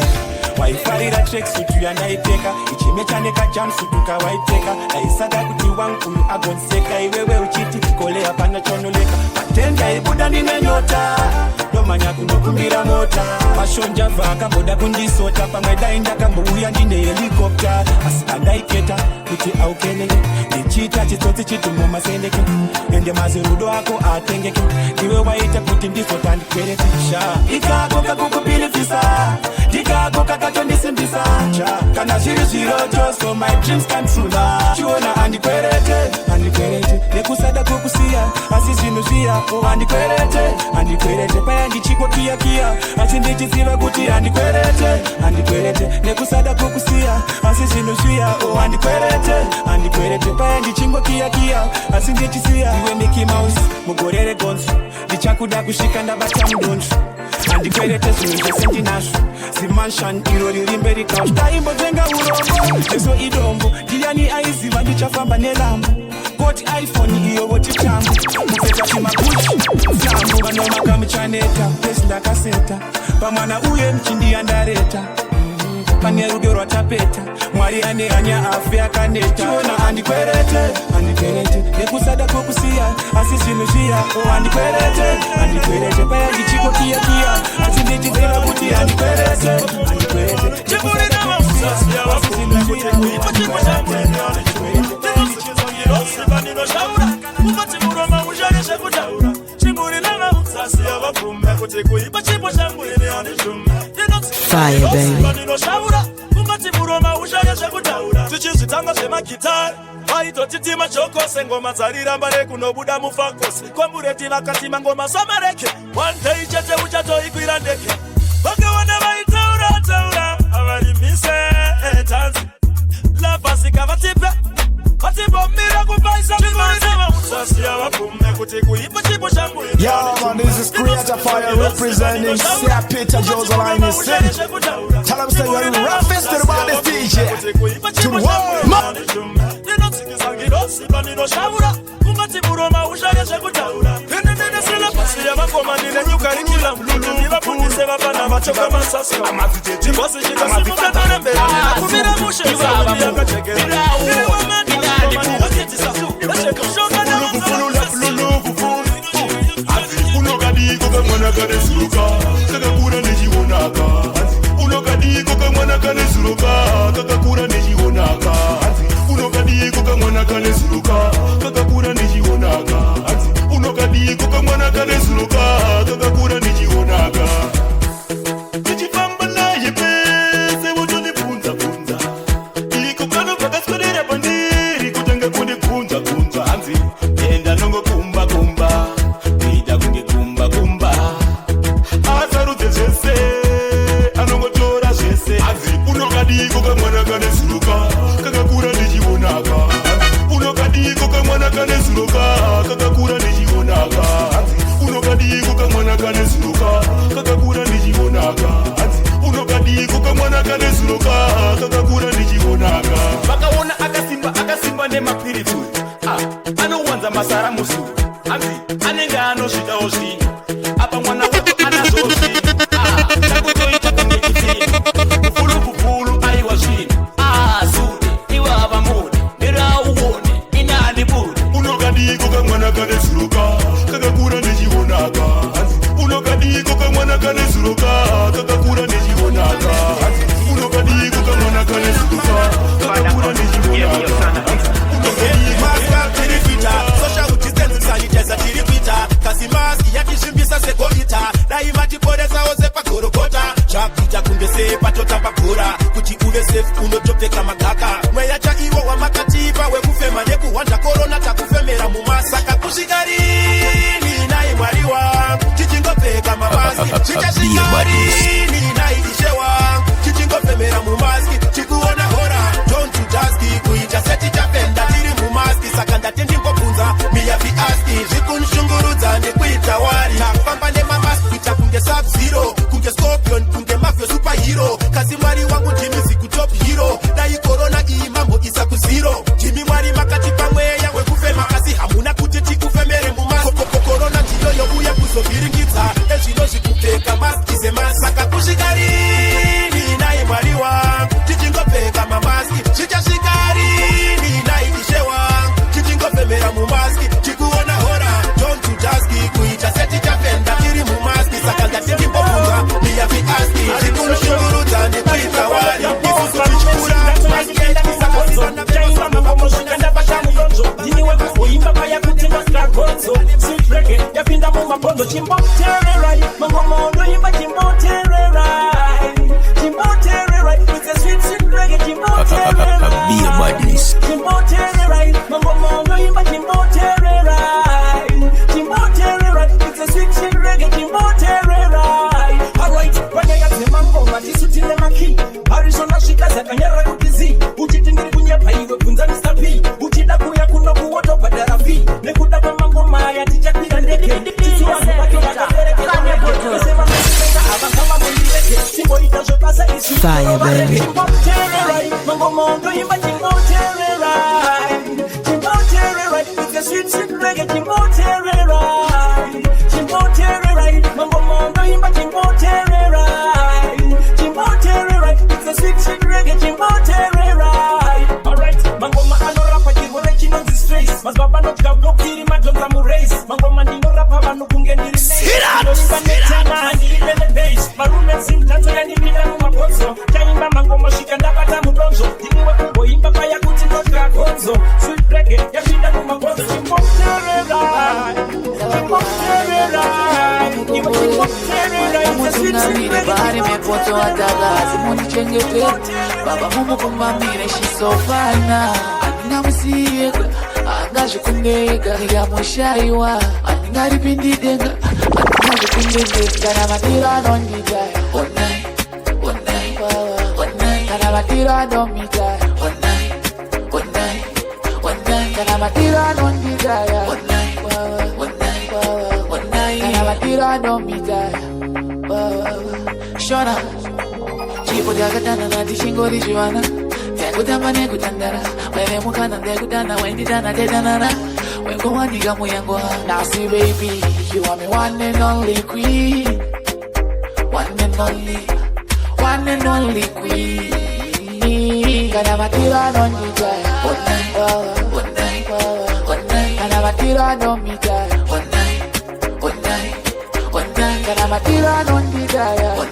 Waifarira tracksuit yanaiteka Ichimechaneka jumpsuit ukawaiteka Aisada kuti wangu agonseka Iwewe uchiti kole hapana chonoleka Patenda ibuda nine nyota Domanya kunokumbira mota Mashonja vaka boda kundisota Pamweda indaka mbuya ndine helikopter Asikandaiketa kuti aukelele Nichita chitoti chitumo masendeke Ende mazirudo ako atengeke Iwe waita kuti ndisota ndikwerete Ikagoka kukupilifisa Dikagoka katondisimbisa Kana shiri shirojo so my dreams come true na Chiona andikwerete Nekusada kukusia Asishinushia oh andikwerete Paya ndichiko kia Asi ndichiziva kuti andikwerete Nekusada kukusia Asishinushia oh andikwerete Paya ndichingo kia Asi ndichisia Iwe Mickey Mouse Mugorere gonzo Ndichakuda kushika ndabata mdonjo Andikwerete zvinhu sendinazvo zimanshan iro riri mberi kausha taimbotenga urombo ezo idombo ndiani aiziva ndichafamba nelambo koti iphone iyo voti tambo mupfeka chimaguchi tambo vanomakamuchaneta pesi ndakaseta pamwana uye mchindiyandareta pane rudo rwatapeta mwari ane hanya afe akaneta ona andikwerete nekusada kokusiya asi zvinhu zviya o andikwerete paya ndichiko kia asi ndichiziva kuti andikwerete Chimurina mamusasiya vafunga kuti kuipa chimbo chamwene Ndinochizogirosi vandinoshaura Kungoti muroma ushake zvekutaura Chimurina mamusasiya vafunga kuti kuipa chimbo chamwene Fire, baby. Vandinoshaura Kungoti muroma ushake zvekutaura Tichizvitanga zvemagitari vaitotitima chokose ngoma dzariramba rekunobuda mufakosi kwambureti vakatima ngoma samareke one day chete uchatoikwira ndeke vakaona vaitaura avarimise tanzi lavhasika vatipe vatibomira kupaisa vimazivautsasiya vapume kuti kuipa chipo changu Yo, man, this is Creator Fire representing Sia Peter Joseline is city. Tell them say you're the roughest to the baddest DJ to the world. Vandinoshaura kungati muroma ushake zvekutaura nenenene pasi yavakoma ndinenyukarikila mlulu nivafundise vafana vachoka masasa chikosi chikasimukatarembera kumira mushe zaudi yakachegerera unogadi kamwana kane zuruka kakakura nechionaka unokadiko kamwana kane zuruka kakakura nechionaka unokadiko kamwana kane zuruka kakakura nechionaka unokadiko kamwana kane zuruka kakakura nechionaka tichifamba naye pese votondibvunza bvunza iko kano vakaswedera pandiri kutanga kundibvunza bvunza hanzi enda nongokumba kumba kuita kunge kumba kumba asarudze zvese anongotora zvese hanzi unokadiko kamwana kane zuruka kakakura ndichionaka unokadiko kamwana kane zuruka kakakura ndichionaka unokadiko kamwana kane zuruka kakakura ndichionaka unokadiko kamwana kane zuruka kakakura ndichionaka vakaona akasimba nemapiritsu anowanza masara musu hanzi anenge anosvitawo zvino apa mwana wako anazozvi takutoita kunge chitini ufulupupulu aiwa zvino zude ivava mune nerauone inani bude unokadiko kamwana kane zuruka kakakura ndichionaka unokadiko kamwana kane zuruka kakakura ndichionaka unokadiko kamwana kane zuruka kakakura ndichionaka social distance sanitizer tiripita kasi maski yakishimbisa sekoita dai matiporesawo sepagorogota zvakuita kunge sepatotamba bhora kuti uve safe unotopfeka magaka mweya chaiwo wamakatipa wekufema nekuhwanda korona takufemera mumasaka kusvika rini nai mwari wangu tichingopfeka mamaski tichasvika rini nai ishe wangu tichingofemera mumaski tikuona hora don't to daski kuita setichapenda tiri mumaski saka ndatendingobvunza miyafi aski zvikunishungurudza nekuita wari nafamba nemamaski kuita kunge sub-zero kunge scorpion kunge mafio superhero kasi mwari wangu ndimi zikutop hero dai korona iyi mambo isa kuziro ndimi mwari makati pamweya wekufema kasi hamuna kuti tikufemere mumaski korona ndiyo youya kuzovhiringidza ezvino zvikupfeka maski zemasaka kusvika rini nai mwari wangu tichingopfeka mamaski zvichasvika rini nai ishe wangu tichingofemera mumaski tikuona hora don't to daski kuita setichapenda tiri mumaski saka ndatendingobvunza miyafi aski zvikunishungurudza nekuita wari isusu tichikura ndiniwekuzoimba paya kutenga skagonzo sitrege yapinda mumabonzo chimbotererai mangomondo imba chimbotererai chimbotererai it's a sweet sweet reggae chimbotererai chimbotererai mangomondo imba chimbotererai chimbotererai it's a sweet sweet reggae chimbotererai alright wanyayadzema ngoma tisutile maki arizona svika zakanyara kuti zi uchiti ndiri kunyapa iwe bvunza Mr. P uchida kuya kuno kuwoto bhadhara fee nekuda kwemangoma aya tichakwira ndege tisiwanhu vacho vakaerekeaasevamaienga havangava mondileke simboita zvebasa isizimbotererai mangoma ondoimba chimbotererai chimbotererai it's a sweet sweet reggae chimbotererai chimbotererai mangoma ondoimba chimbotererai chimbotererai it's a sweet sweet reggae chimbotererai alright mangoma anorapa chirwere chinonzi stress mazibaba nodya nokiri madhonza murace mangoma ndinorapa vanhu kunge ndiri ndoimba netena handiri benebase varume simtanzo yandimira mumabhonzo taimba mangoma svika ndabata mudonzo ndiniwe kumboimba paya kuti ndodya gonzo sweet reggae yapinda mumabhonzo chimbotererai chimbotererai iwe chimbotererai it's a sweet sweet reggae chengete baba mumukumamire shisofana andinamusiyeka angazvikundeka ndikamushaiwa andingaripindidenga andingazvikundendeka kana matiro anondidaya onai onai onai kana matiro anomidaya onai onai onai kana matiro anondidaya onai onai onai kana matiro anomidaya shona chipo yakatana nati shingori zvivana tekutamba nekutandara weve mukana ndekutana wainditana tetanana wengowanika muyango nasi baby you are me one and only queen one and only queen kana matiro anonditaya onai onai onai kana matiro anomidaya onai onai onai Kana matira don't be tired.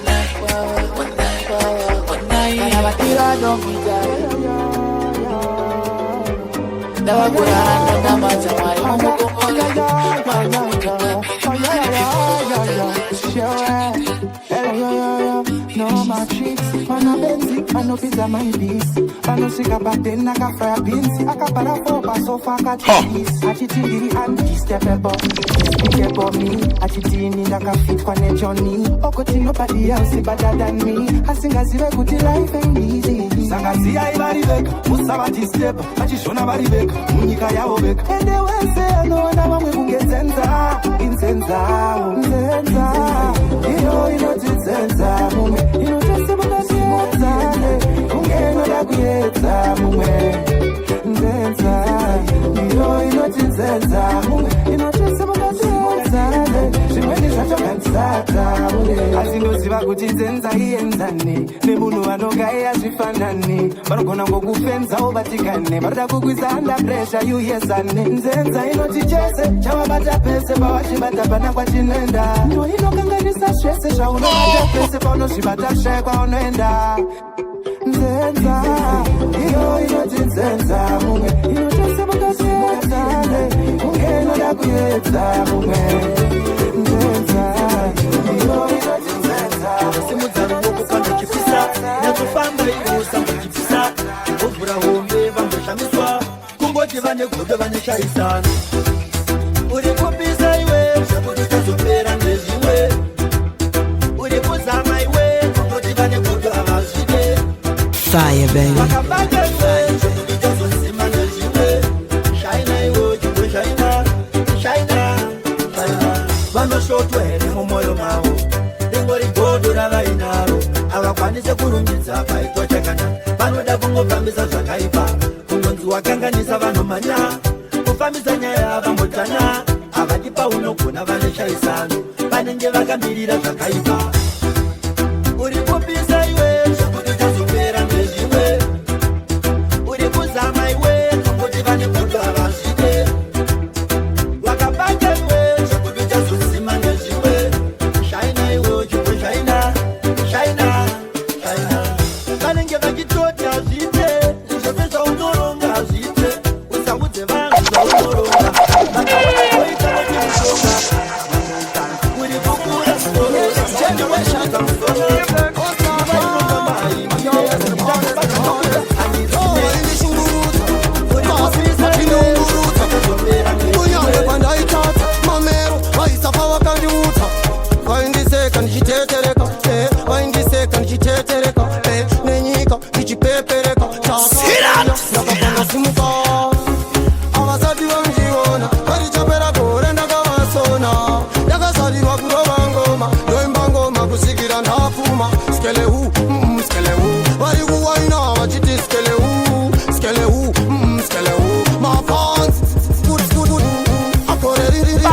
Kana matira don't be tired. Never go down na macha mai no my tricks, man a Benzi, man no pizza my piece. Man no shake a back then like a fire beans. I can para for so far got cheese. I cheat in the and step above. Speak about me, I cheat in like a fit connect Johnny. Oh, could nobody else better than me. I sing as if I could life ain't easy. Sangasi I bari back, Musabati step, Achishona bari back, Munika yao back. And they will say no one ever will get senza, in senza. You know it's senza. You know just about the senza. Ungeno la kueta mume, senza. You know it's senza. You know just about the senza. She went to such a cansata. As you know, Siva Gucci ienzani. Nebuno anogaya shifanani. Barogona ngoku fenza obatikane. Barda kukwisa under pressure you yesane. Nzenza inotichese. Chawa bata pese bawashi bata bana kwa chinenda. No inokanganisa stress shauna bata pese pauno shibata shekwa onoenda. Nzenza iyo inotinzenza mume. Inotese bata senza. Ungeno la kuyeta mume. Nzenza iyo inotinzenza. Simuzana woko kanda kipisa. Nyatufamba ilusa mkipisa. Ubura hombe bambo shamiswa. Kumboti vane kudo vane shaisana. Uri kupisa iwe. Shakudu chazupera ndeziwe. Uri kuzama iwe. Kumboti vane kudo avazide. Fire, baby. Wakabaka iwe. Shakudu chazusima ndeziwe. Shaina iwe. Jimwe shaina. Shaina. Vano shotwe ni mumoyo mao. Ngori godo ravainaro avakwanise kurumidza paitochekana vanoda kungofambisa zvakaipa kungonzi wakanganisa vanomanya kufambisa nyaya vambotana havati paunogona vaneshaisano vanenge vakamirira zvakaipa uri kupisa iwe zvokuti chazopera ndezvimwe uri kuzama iwe zvokuti vane godo havazvide wakabanga iwe zvokuti chazosima ndezvimwe shaina iwe chikwe shaina shaina shaina vanenge vachitoti hazvite izvozve zvaunoronga hazvite usaudze vanhu zvaunoronga vakaoita vachimutonga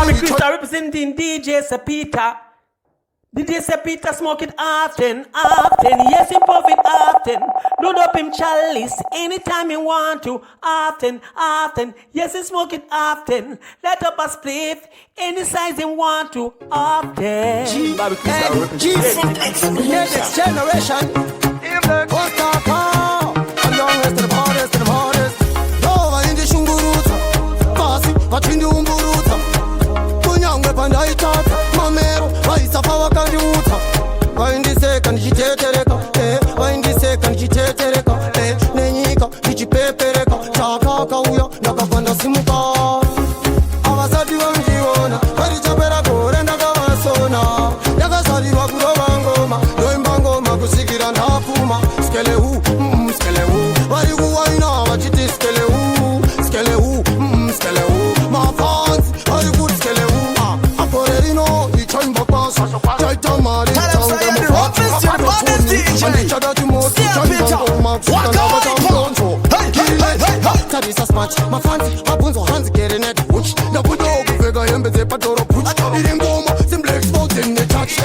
uri kukura representing DJ Sepita. DJ Sepita smoke it often. Yes, him puff it often. Load up him chalice anytime he want to. Often. Yes, he smoke it often. Let up a spliff any size he want to. Often. G from next generation. What's up? I'm youngest to the hardest. No, in the shunguruta. Pasi, pachindi umburuta. Kunyangwe pandaitata. Mamero, waisafa wakaniuta. Waindiseka nijitetereka. Waindiseka nijitetereka. Nenyika, nijipepereka. Chakaka uya, nakapanda simuka. Awasadi wanjiona. Walichapera kore ndakawasona. Yakasaliwa kuroba ngoma. Doimba ngoma kusikira ndafuma. Skelewu, skelewu. Walikuwaina wachiti skelewu. Skelewu, skelewu. My fans, are you good skelewu? Aporerino, ichoimba kwasa. Chaita mali, change mo fat. Apano tuni, anicha dati moto. Chaimba ngoma, kusika na bata mtonto. Kile, tarisa smash. My fans, abunzo hands getting at which. Na budo kufega yembe zepa doro puch. Ili ngoma, simple exposing the touch.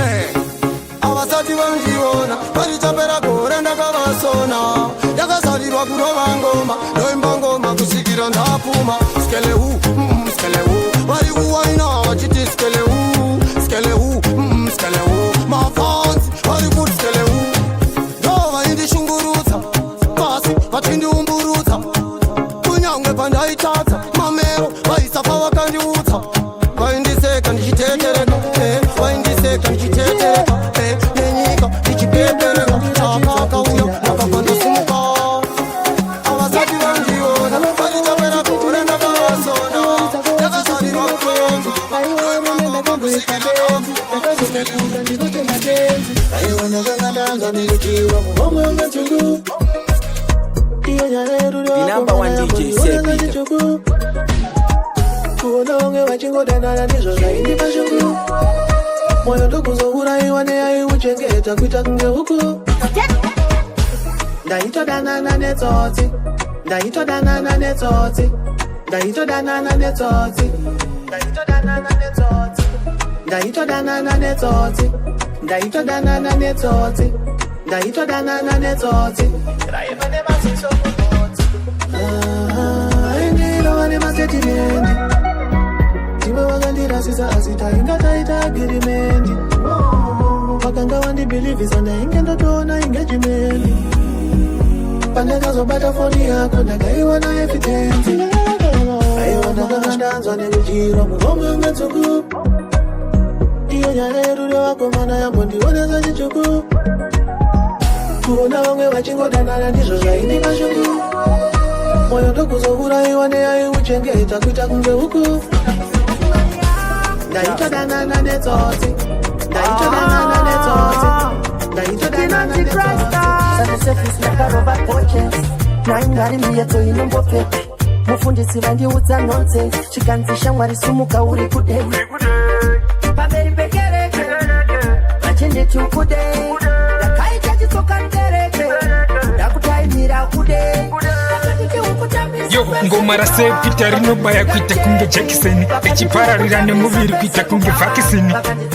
Awasati wanjiona, walichapera kore ndakawasona. Yakasalirwa kuroba ngoma, doimba ngoma kusikira ndafuma. Skelewu, skelewu. Walikuwaina wachiti skelewu. Skelewu, skelewu. The number one DJ Sepita. Kuononge wachingo danana nizo zaidi mashuku. Moyo ndokuzokura iwane ai uchengeta kuita kunge huku. Ndaito danana netoti. Ndaito danana netoti. Ndaito danana netoti. Ndaito danana netoti. Ndaito danana netoti. Ndaito danana netoti. Ndaito danana netoti. Raimane masiso kutoti. Ndilo wane maseti mendi. Tiwe wagandira sisa asita ingata ita agreement. Wakanga wandi believe isanda ingendo tona engagement. Pandega zo bata phone yako ndagaiwa na evidence. Aiwana kandanzwa nekujiro mugomwe ngatsuku. Iyo nyare rude wako mana yambo ndioneza chichuku. Kuona wamwe wachingodanana ndizvo zvaini mashuku. Moyo ndokuzokura iwane ai uchengeta kuita kunge huku. Ndaito danana netoti. Ndaito danana netoti. Ndaito danana netoti. Sana surface like a robot porches. Naingari mbiyato inombope. Mufundisi vandiudza nonsense. Chikanzisha mwari sumuka uri kude. Pamberi pekereke. Machende chukude. Ndakaita chitsoka ndereke. Ndakutaimira kude. Yo, ngoma rasepita rinobaya kuita kunge Jackson, ichipararira nemuviri kuita kunge Vakisini.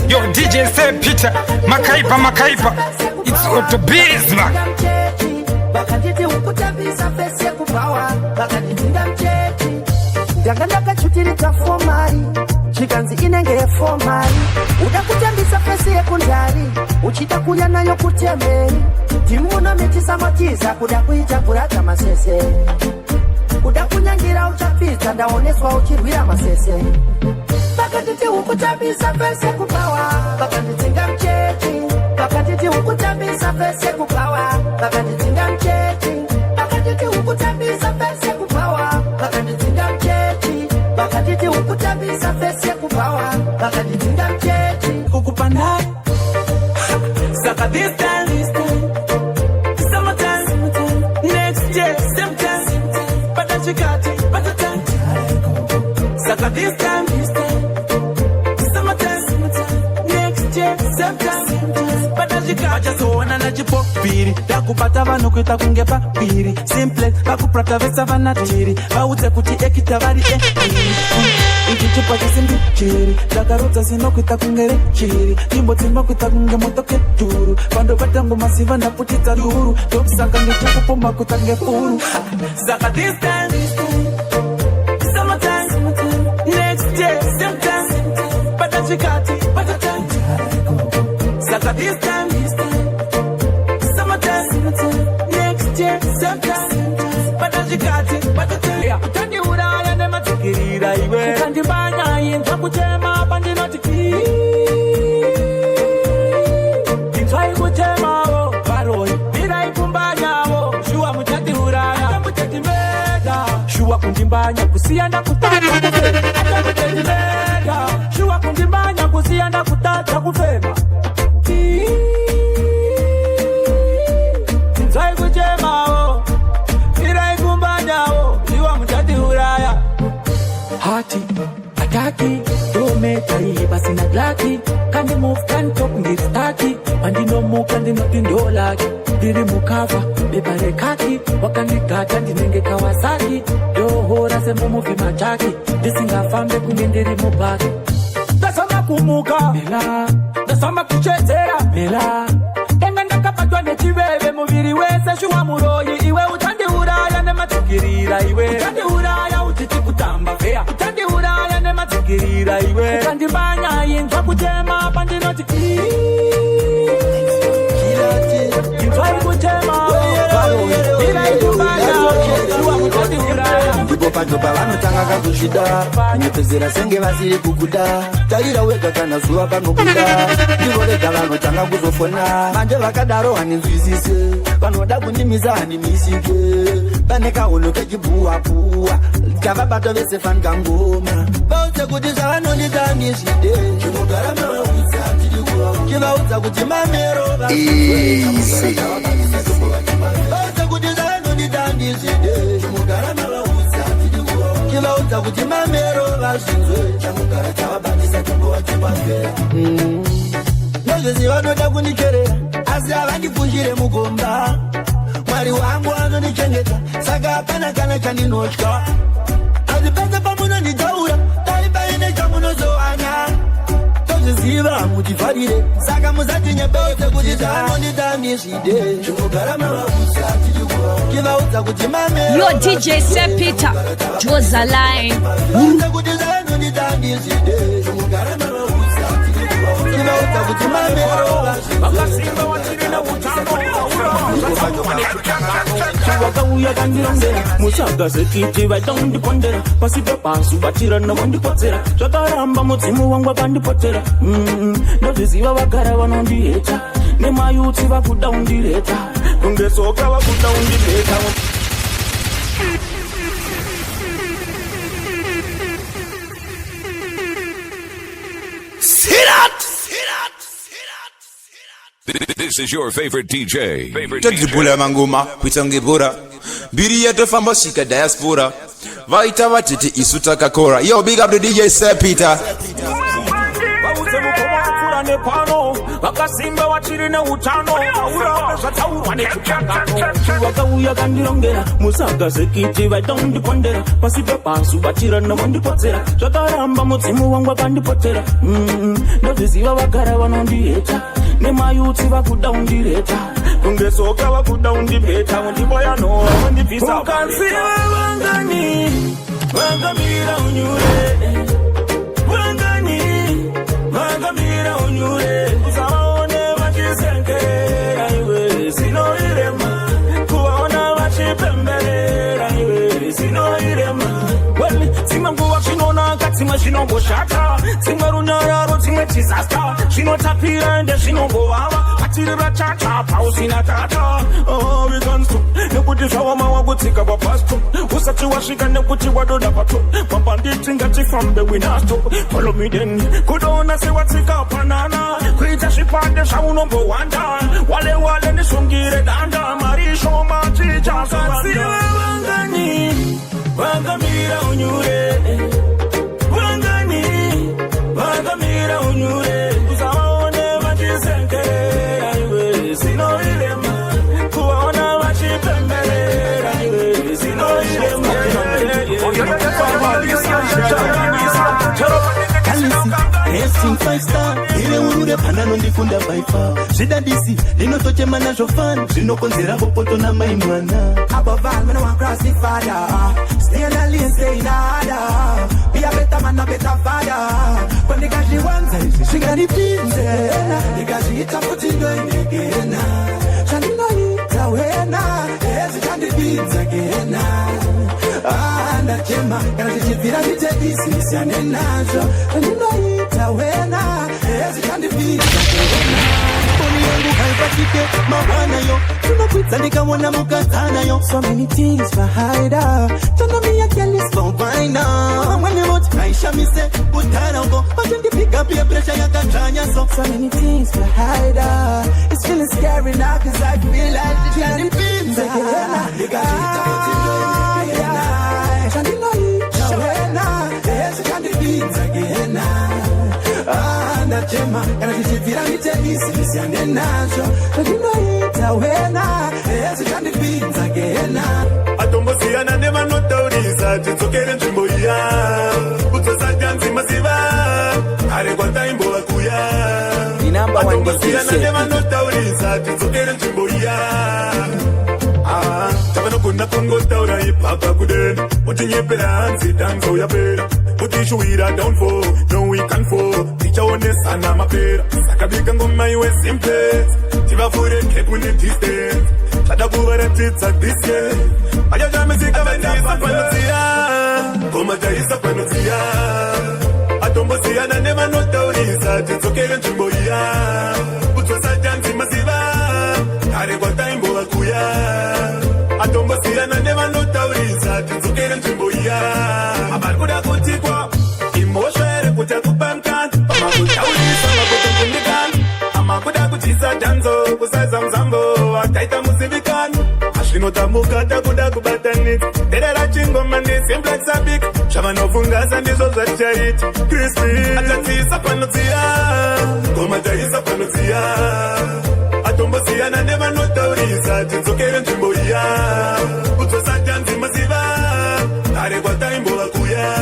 Yo, DJ Sepita, makaipa, it's Otto Bizma. Vakanditi ukutambisa fese kupawa. Vakanditinda mcheti. Ndakandaka chutirika fomari. Chikanzi inenge yefomari. Uda kutambisa fese yekundari. Uchita kuya nayo kutemeri. Timuna metisa matiza kuda kuita kurata masese. Kuda kunyangira uchapita ndaoneswa uchirwira masese. Vakanditi ukutambisa fese kupawa. Vakanditinda mcheti. Vakanditi ukutambisa fese kupawa. Vakanditinda mcheti. Vakanditi ukutambisa fese kupawa. Vakanditinda mcheti. Vakanditi ukutambisa fese kupawa. Vakanditinda mcheti. Kukupanda Saka this time Summertime Next year same time Patachikati Patatan Saka this time Summertime Next year same time Patachikati Achasoona na chipopiri Dakupata vanu kuita kunge papiri Simple Bakupata vesa vanatiri Baute kuti ekita vari Iki chupa chisimbi chiri Dakarota sino kuita kungere chiri Timbo timba kuita kunge motoke duru Pando batangu masiva na putita duru Topsaka ngetukupoma kuita nge furu Saka this time Summertime Next year same time Patachikati Patatan Saka this time Summertime Next year same time Patachikati Patatan Utandi uraya nema tikirira iwe Utandi banya inza kuchema pandi notiki Intwai kuchema o Baroi Bira ikumbanya o Shua mutati uraya Ata mutati meda Shua kundimbanya kusianda kutata kufema Ata mutati meda Shua kundimbanya kusianda kutata kufema Intwai kuchema o Bira ikumbanya o Shua mutati uraya Hati, ataki, dometa iba sina glaki Kandi move, kandi talk, ndi staki Mandi no mo, kandi noti ndolaki Diri mukava, bebare kaki Wakandi gata, ndi nenge Kawasaki Dohora sembo mufi machaki Disinga fambe kungendiri mubaki Dasama kumuka, mela Dasama kuchetera, mela Enga ndakapatwa nechiwewe Muviri wese shuwa muroyi Iwe utandi uraya nematikirira iwe Utandi uraya utiti kutamba fea Utandi uraya nematikirira iwe Utandi banya inza kuchema pandinoti Intwai kuchema Ira ikumbanya Shuwa utandi uraya vacho pavanotanga kakuzvida nyepezera senge vasiri kuguda tarira wega kana zuva panobuda ndivo vega vanotanga kuzofona manje vakadaro haninzwisise vanoda kundimisa handimisike pane kahono kechipuwapuwa kavabata vese fanikangoma vaudze kuti zvavanondita ndizvide chinogara mavaudza chivaudza kuti mamero vaudze kuti zvavanondita ndizvide chinogara mavaudza chivaudza kuti mamero vazvinzwe chamugara chavabatisa chingova chepambera nozvese vanoda kundicherera asi havandifushire mugomba mwari wangu anondichengeta saka hapana kana chandinotya asi pese pamunonditaura taipaine chamunozowana tozviziva muchifarire saka musati nyepese kuti zvavanondita ndizvide chingogara mavaudza chivaudza kuti mamero Yo DJ Sepita draws a line. vaudze kuti zvavanondita ndizvide chingogara mavaudza chivaudza kuti mamero vakasimba vachiri neutano vakauya kandirongera musagazekiti vaita kundikondera pasi pepasi vachira navondikodzera zvakaramba mudzimu wangu akandipotera ndozviziva vagara vanondiheta nemayuti vakuda undireta kungesoka vakuda undireta This is your favorite DJ. Tadribula mangoma kuitangibura biri yatofamba shika diaspora vaita vatiti isu takakora. Yo, big up the DJ Sepita. nepano vakasimba vachiri neutano aura zvataurwa nekuchangano vakauya kandirongera musagazekiti vaita kundikondera pasi pepasi vachira navondikodzera zvakaramba mudzimu wangu akandipotera ndozviziva vagara vanondiheta nemayuti vakuda undireta kungesoka vakuda undibeta undiboyanova undibvisa ukanziva vangani vangamira unyure vakamira unyure usaone vachisenkera iwe zinoirema kuvaona vachipemberera iwe zinoirema weli dzimwe nguva zvinonaka dzimwe zvinongoshata dzimwe runyararo dzimwe disasta zvinotapira ende zvinongovava patiri rachacha pausina tata vikanso nekuti zvawama wakutsika papasto usati wasvika nekuti wadoda pato mambanditi ngatifambe winasto follow me then kudoona sewatsika panana kuita zvipande zvaunombowanda wale wale ndisungire danda marisho machichasasiva vangani vakamira unyure vangani vakamira unyure usavaone vachisenkera iwe zinoirema kuvaona vachipemberera iwe zinoirema Resting 5 star, ile unyure panano ndifunda by far. Zvidadisi, linotochema nazvo fan, zvinokonzera popoto na maimwana. Above all, me no want cross the father. Stay in the lane, stay in order. Be a better man, a better father. But because she wants it, she got the things. Because she hit up put it going again. She know it, awena. Yes, she got the things again. Ndachema, kana tichibvira nditedisi siyane nazvo. Ndinoita wena, ezikandibvira Boni yangu haipatike, mawanayo tunakwidza ndikaona mukadzanayo. So many things for hider. Tana me a girl is for vina. When you want Aisha me say utara uko, but when you pick up your pressure yakachanya so. So many things for hider. It's feeling scary now 'cause I feel like the candy beans again. Nikajita kutindoina. Ndachema, kana tichibvira nditedisi siyane nazvo. Ndinoita wena, ezikandibvisa gena. atombosiyana nevanotaurisa tidzokere nzvimbo iya kudzosati anzima ziva kare kwataimbova kuya atombosiyana nevanotaurisa tidzokere nzvimbo iya tavanogona kungotaura ipapa kudena utinyepera hanzi danzo yapera utishuwira downfall no we can fall tichaonesana mapera saka vika ngoma iwe simple tivafure kepu nedistance chada kuvaratidza this year vachachamizika vandisapanzira ngoma taisa panodziya atombosiyana nevanotaurisa tidzokere nzvimbo iya kudzosatanzi masiva kare kwataimbova kuya atombosiyana nevanotaurisa tidzokere nzvimbo iya avari kuda kutikwa imosvere kuti akupa mukana pamakutaurisa makotokundikana amakuda kuchisa dhanzo kusaza muzambo akaita muzivikano azvinotamuka takuda kubatanidza derera chingoma ndesimblaksabika zvavanofungaza ndizvo zvatichaita kristi atatsiisa panodziya ngoma taisa panodziya atombosiyana nevanotaurisa tidzokere nzvimbo iya kudzosa tanzi masiva kare kwataimbova kuya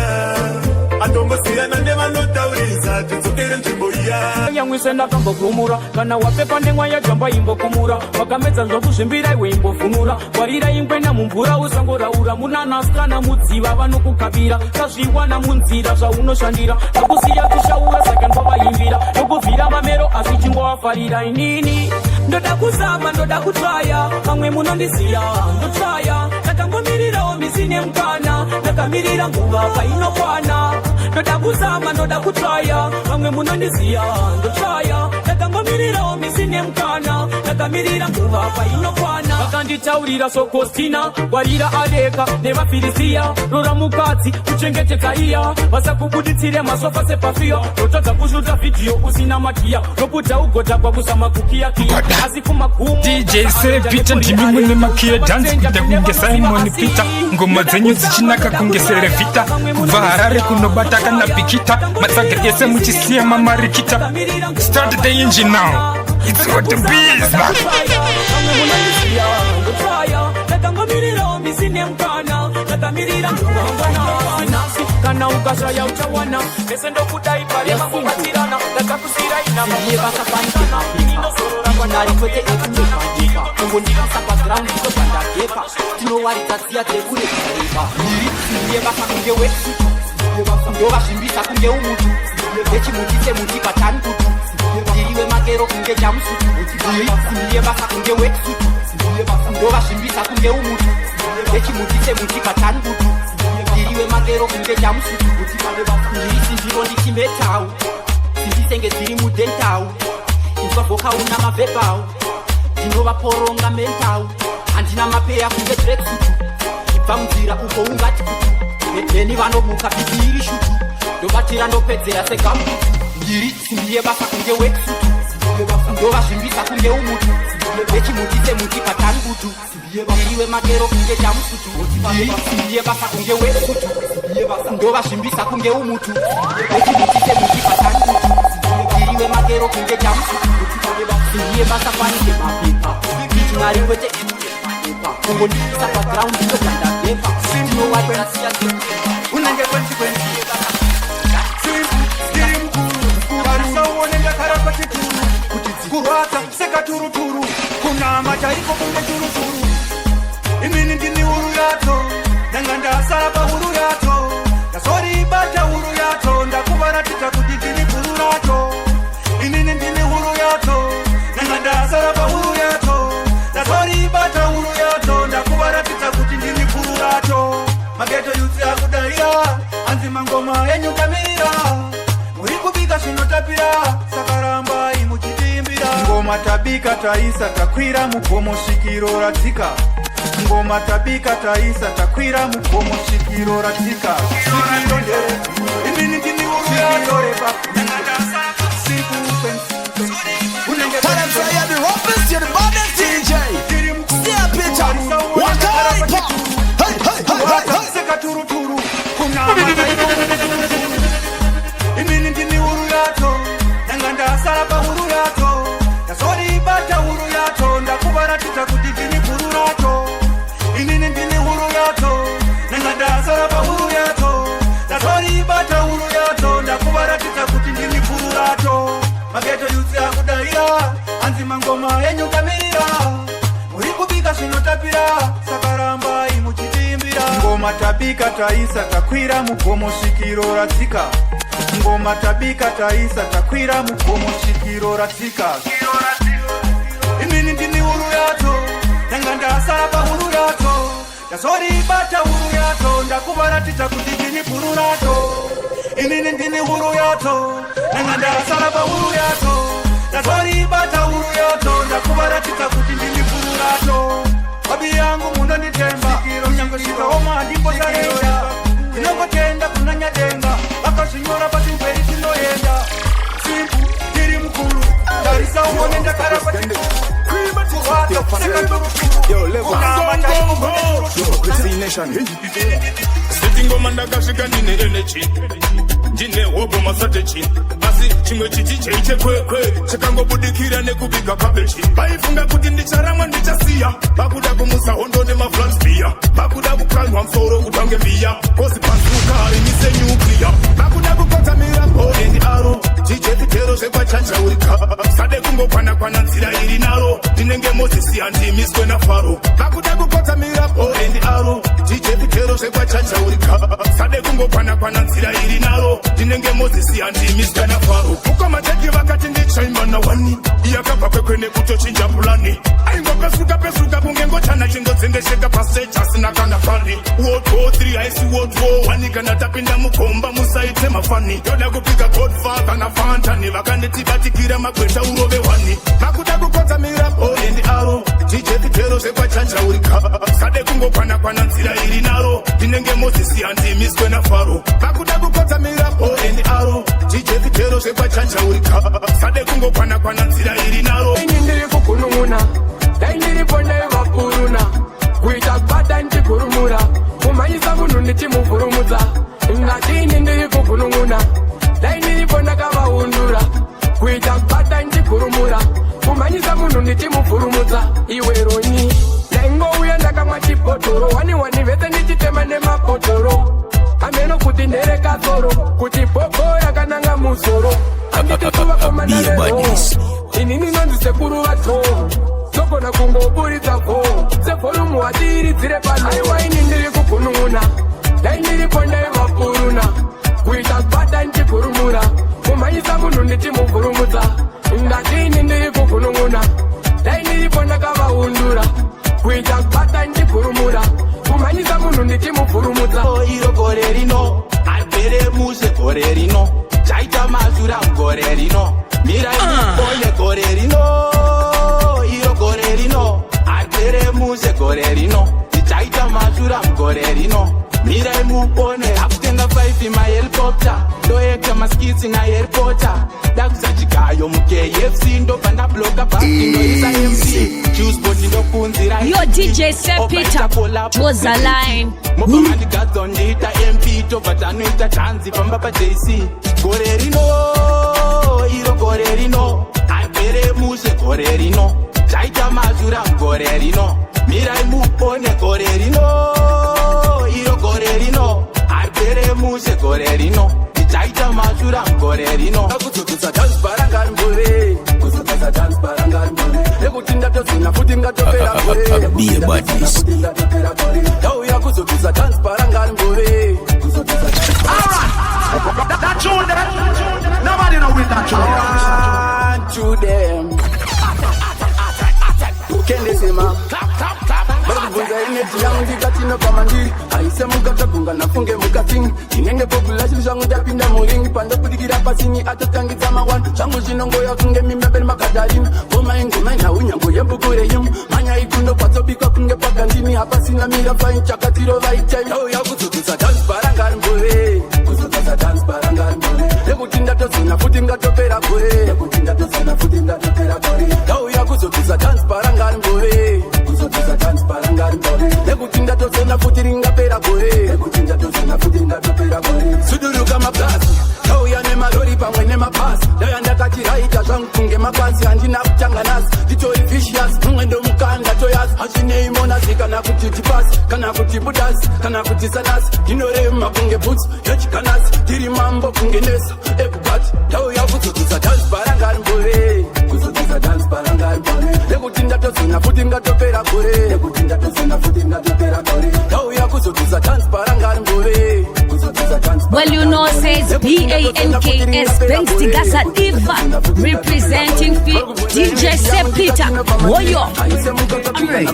atombosiyana nevanotaurisa tidzokere nzvimbo iya yamwise ndakambokumura kana wapfekwa ndemwa yajamba imbokumura wakamedza zvokuzvimbira iwe imbovhunura warira ingwena mumvura usangoraura munanasikana mudziva vanokukavira kazviwana munzira zvaunoshandira nokusiya kushaura saka ndovaimbira nokuvhira mamero asi chingovafarira inini ndoda kuzama ndoda kutraya vamwe munondiziya ndotraya ndakangomirirawo misi nemukana ndakamirira nguva painokwana ndoda kuzama ndoda kutraya vamwe munondiziya ndotraya ndakangomirirawo misi nemukana ndakamirira nguva painokwana vakanditaurira sokostina warira aleka nevafirisiya rora mukadzi kuchengetedza iya vasakubuditsire masofa sepafiya rotodza kushuta vhidhiyo usina matiya robuta ugodhagwa kuzama kukiyakiya asi kumagumu DJ Sepita ndimi mune makiya dance kuda kunge Simon Peter ngoma dzenyu dzichinaka kunge Serevita kubva Harare kunobata kana Bikita matsaga ese muchisiya mamarikita start the engine now it's what the bees kana ukashaya uchawana ese ndokudai pale makubatirana ndakakusira ina vakapandika inozorora kwanari kwete ekutepa kungondira sapaground ndopandageka tinowaridza tsiya dzekure kurepa ndiye vakakunge wesu ndovazvimbisa kunge umutu vechimutise muti patani kutu ndiriwe makero kunge jamusutu ndiye vakakunge wesu ndovazvimbisa kunge umutu vechimutise muti patani kutu ndiriwe makero kunge jamusutu ndiri ndiro ndichimbetau sindisenge dziri mudentau inzwavhoka una mavhebhau ndinovaporonga mentau handina mapeya kunge treksutu ibva munzira uko ungati kuti veni vanomuka bhiziiri shutu ndobatira ndopedzera segamu ndiri sindiye basa kunge weksutu ndovazvimbisa kunge umutu vechimutise muti patani kutu ndiriwe makero kunge jamusutu sindiye basa kunge weksutu ndovazvimbisa kunge umutu vechimutise muti patani kutu ndiriwe makero kunge jamusutu sindiye basa kwanike mapepa itinari kwete kungondisa paground ndopandageka ndinowairasiya unenge kwenzi varisauone ndakara pachituru kuti kurwadza sekaturuturu kunama chaiko kunge turuturu imini ndini huru yacho ndanga ndasara pahuru yacho ndasoriibata huru yacho ndakuvaratidza kuti ndini guru racho imini ndini huru yacho ndanga ndasara pahuru yacho ndasoriibata huru yacho ndakuvaratidza kuti ndini guru racho mageto yutsi akudaiya anzi mangoma yenyu kamira muri kubika zvinotapira sakaramba imuchitimbira ngoma tabika taisa takwira mugomo svikiro radzika ngoma tabika taisa takwira mugomo svikiro radzika sikindondere imini ndini huru yatoreba sekaturuturu kunama imini ndini huru yacho ndanga ndasara pahuru yacho ndasoriibata huru yacho ndakuvaratidza kuti ndini guru racho inini ndini huru yacho ndanga ndasara pahuru yacho ndasoriibata huru yacho ndakuvaratidza kuti ndini guru racho mageto yutsi akudaiya anzi mangoma yenyu kamira muri kubika zvinotapira sakaramba imuchitimbira ngoma tabika taisa takwira mugomo svikiro radzika ngoma tabika taisa takwira mugomo svikiro radzika imini ndini huru yacho ndanga ndasara pahuru yacho Yasori bata huru yato ndakubaratita kuti ndini huru rato inini ndini huru yato nanganda salaba huru yato Yasori bata huru yato ndakubaratita kuti ndini huru rato Babi yangu mundo nitemba Nyango shika oma ndipo zarenda Inongo tenda kunanya denga Baka sinyora basi mperi sino yenda Simpu, diri mkulu Darisa umone ndakara pati Yo, level Nation Sitting on Mandagashika Nine Energy Jine Wobo Masatechi Asi chimwe chichi cheche kwe Chikango budikira nekubika kabechi Baifunga kutindi charama ndichasia Bakuda kumusa hondo ne maflans pia Bakuda kukanwa msoro utange via Kosi pasukari mise nuclear Bakuda kukota mira pole ndi aro Chiche vitero shekwa chancha urika Sade kungo kwa nzira iri naro Dinenge Moses anti miskwe na faro Bakuda kukota mira pole ndi aro Chiche vitero shekwa chancha urika Sade kungo kwa nzira iri naro Dinenge Moses anti miskwe na faro Uko mateki wakati ndi chaimba na wani Iyakapa kwekwene kutochinja pulani Aingo pesuka bungengo chana chingo zenge sheka pasecha sina kana fani World War 3 haisi World War 1 Kana tapinda mukomba musaite mafani Yoda kupika Godfather na Fantani Wakandeti batikira makweta urobe wani Makuta kukota mira pole ndi aro Chiche vitero shekwa chancha urika Sade kungo kwa nzira iri naro Dinenge Moses anti miskwe na faro Makuta kukota mira pole ndi aro Chiche vitero shekwa chancha urika Sade kungo kwa nzira iri naro Nindiri kukununguna Daindiri ponde vapuruna Kuita bata nti kurumura Kumanyisa munu niti mufurumuza Ngati nindiri kukununguna Daindiri ponda kava undura Kuita bata nti kurumura Kumanyisa munu niti mufurumuza Iwe roni Lengo uyanda kama chipotoro Wani vete nititema nema potoro Ameno kuti nereka zoro Kuti popo yakananga musoro Angitutuwa kama nalero Inini nondise kuru wato Soko na kungo buri zako Sefolumu wadiri zire pano Aiwa inindiri kukununguna Daindiri ponde vapuruna Kuita bata nti kurumura Kumanyisa munu niti mufurumuza Ngati inindiri kukununguna Daindiri ponda kava undura Kuita bata nti kurumura Kumanyisa munu niti mufurumuza Iro korerino Alpere muse korerino Chaita mazura mkorerino Mira pole korerino Iro korerino Alpere muse korerino Chaita mazura mkorerino Mira mupone Akutenga 5 in my helicopter Doeka maskits in a airporter Dakusachikayo KFC ndo panda bloka parking ndo isa MC Choose body ndo kunzira Yo DJ Sepita was a line Mopamandi gazondita MP to batano ita chanzi pamba pa JC Korerino Iro korerino Alpere muse korerino Chaita mazura korerino Mira mupone korerino Iro korerino Alpere muse korerino Chaita mazura korerino Kutukuza dance barangari mbore Kutukuza dance barangari mbore Ekutinda tozina futinga topera mbore Be a badness Yao ya kutukuza dance barangari mbore Alright, that tune there. Nobody know with that tune. To them. Kende sema. Barubunza energy yangu ndikatino pamandiri. Aise mukata kunga nafunge mukating. Inenge population shangu ndapinda mulingi. Panda kudikira pasini atatangiza mawan. Shangu zinongo ya kunge mimebel makadarin. Koma inguma na unyango yembukure yum. Manya ikundo patobika kunge pakandini. Hapa sina mira fain chakatiro right time. Yao ya kutukuza dance barangari mbore. Kutukuza dance barangari mbore. Ekutinda tozina futinga topera mbore. Ekutinda tozina futinga topera mbore. Yao ya kutukuza dance barangari mbore. Kutukuza dance barangari mbore. Ekutinda tozina futiringa pera mbore. Ekutinda tozina futinga topera mbore. Suduru kama plasi. Yao ya nema lori pamwe nema pasi. Yao ndakachiraita zvangu mapasi handina kutanga nasi. Ditori vicious mwendo mukanda toyas. Hachine imona zikana kuti tipasi. Kana kuti budasi. Kana kuti sanasi. Dinorema kunge boots. Yochikanasi. Diri mambo kunge nesa. Ekubati. Yao ya kutukuza dance barangari mbore. Kutukuza dance barangari mbore. Ekutinda tozina futinga topera mbore. Ekutinda tozina futinga topera mbore. Yao ya kutukuza dance barangari mbore. Kutukuza dance Well, you know, says BANKS, Banks Tigasa Diva, representing DJ Sepita. Woyo, I'm ready.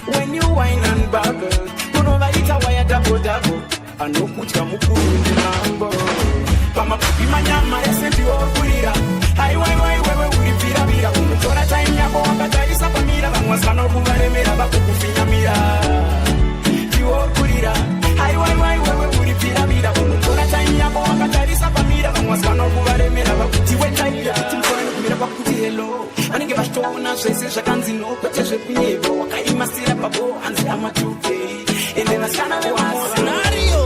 When you whine and buggle, you know that it's a wire double. I know put your muku in the number. Kama kupi manyama esepi okurira. Hai wai uri pira pira. Untora time yako wakatari sapa mira. Bangwasano kungare mera baku kufinya mira. You okurira. Hai wai uri pira pira. Untora time yako wakatari sapa mira. Bangwasano kungare mera baku tiwe time ya timfone mira baku ti hello. Aninge bastona shese shakanzino kwache pinyevo wakaima sira babo anzi amachuke. Ende nasana we scenario.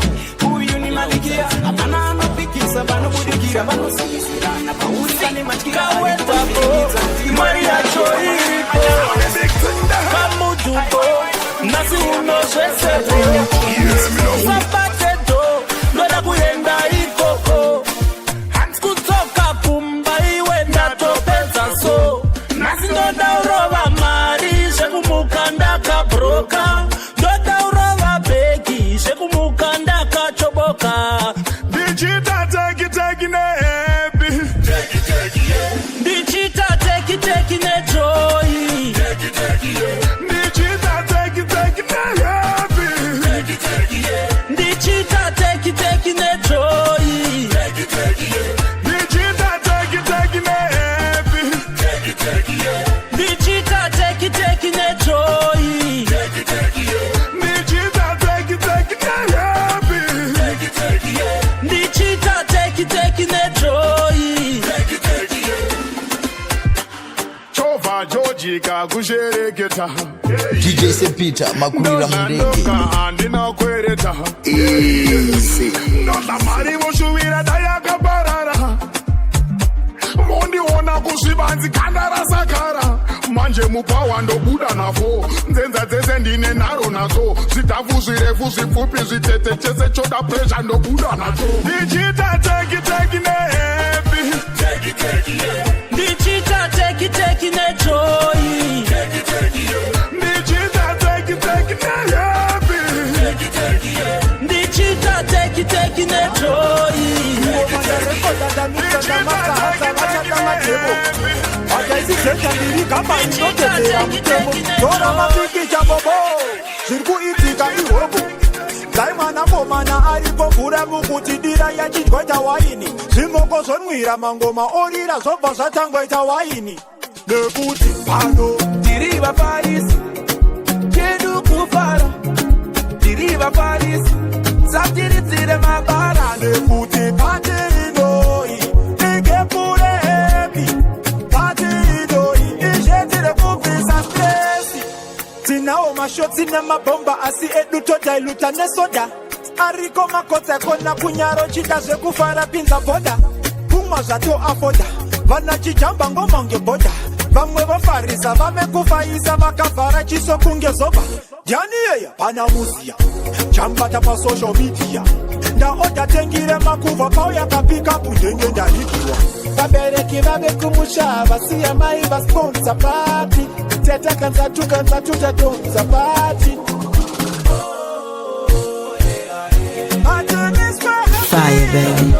Malikia, apana no pikisa, bano budikira, bano sigisira, na pausa ni machira, weta bo, Maria Chorito, Kamudubo, nasi uno shesete, Zapate do, noda kuyenda ikoko, kutoka kumba iwenda topeza so, nasi noda uroba mari, shekumukanda kabroka, noda uroba begi, shekumukanda kachoboka. Digital take it happy. Digital take it joy. Digital take it happy. Digital take it joy. Digital take it happy. Digital take it joy. Digital take it happy. Digital take it joy. Chova Georgie kushereketa. DJ Sepita makurira murenge. Andina kwereta. Easy. Nota mari moshuvira dayaka barara. Mondi ona kushibanzi kandara sakara. Manje mupawa ndobuda nafo. Nzenza dzese ndine naro nazo. Zitafu zirefu zifupi zitete chese choda pressure ndobuda nazo. Digital take it happy. Digital take it joy. Digital take it happy. Digital take it joy. Daimana bomana aripo kura mukutidira yachidwaita waini zvimoko zvonwira mangoma orira zvobva zvatangwaita waini nekuti pano tiri vafarisi kedu kufara tiri vafarisi satiridzire mabara nekuti patirinoi ikepurepi patirinoi izvetire kubvisa stresi tinawo mashotsi nemabhomba asi edu todailuta nesoda ariko makotsa kona kunyaro chida zvekufara pinza bhoda kumwa zvato afoda vana chijamba ngoma ngebhoda vamwe vofarisa vame kufaisa vakavhara chiso kunge zoba dyani yeya pana muziya chambata pasocial media ndaoda tengire makuvha pauya kapika bundenge ndarikiwa vabereki vave kumusha vasiya mai vasponsa pati teta kanzatuta donza pati Fire, baby.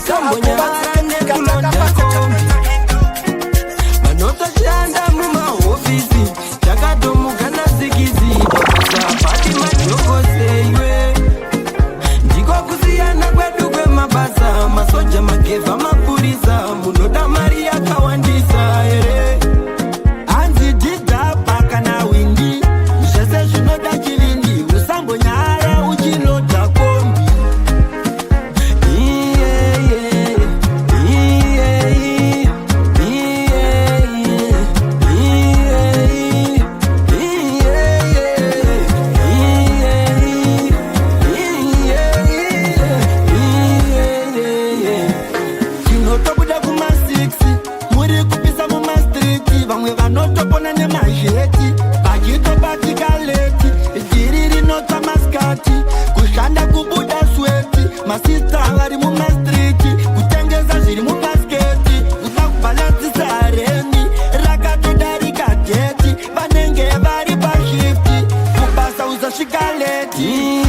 Sambonya kushanda kubuda sweti masista vari mumastriti kutengesa zviri mubasketi usa kubhalansisa remi rakatodarika jeti vanenge vari pashifti kubasa usasvika leti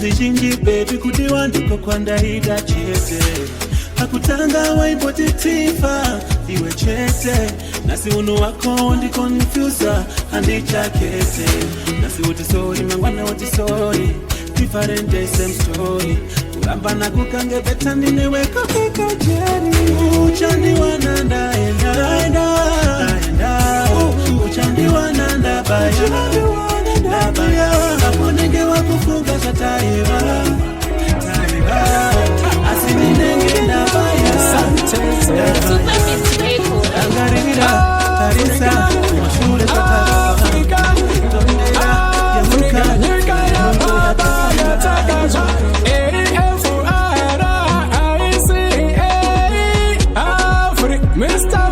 zvizhinji baby kuti wandiko kwandaida chete akutanga waimbotitiva iwe chete nasi uno wako ndikonfyusa handichakete nasi uti sorry mangwana uti sorry different day same story kurambana kukange beta ndineweka peka jeri uchandiwana ndaenda uchandiwana ndabaya aponenge wakufunga zataiva asinindenge ndabaya angarira tarisa mashure Afrika Mr.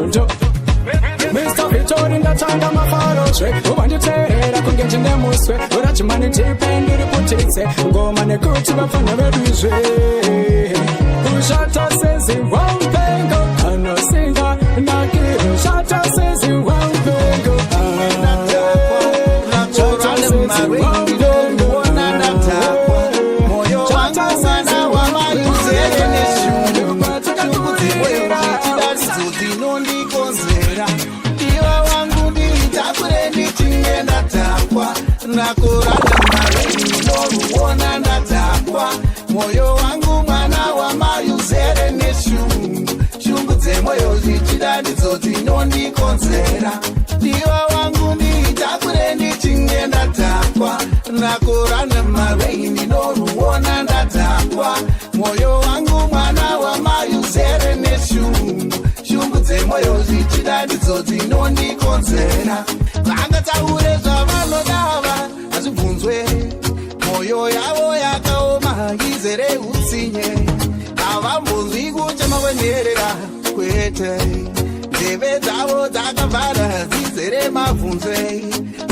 Victory Mr. Victory ndatanga mafaroswe uvanditerera kunge njine muswe urachimani tipendiri kutitse ngoma nekuti vapfanya veduzve ushata sezivampengo anosinga nakiro ushata sezivampengo nakurana mareni noruona ndatakwa moyo wangu mwana wamayuzere neshungu shungu dzemoyo zvichida ndidzo dzinondikonzera diwa wangu nditakure ndichinge ndatakwa nakurana mareni noruona ndatakwa moyo wangu mwana wamayuzere neshungu shungu dzemoyo zvichida ndidzo dzinondikonzera vangataure zvavanodava azvibvunzwe moyo yavo yakaoma izere utsinye havambonzwi kuchema kwenherera kwete nzeve dzavo dzakavhara dzizere mabvunzwe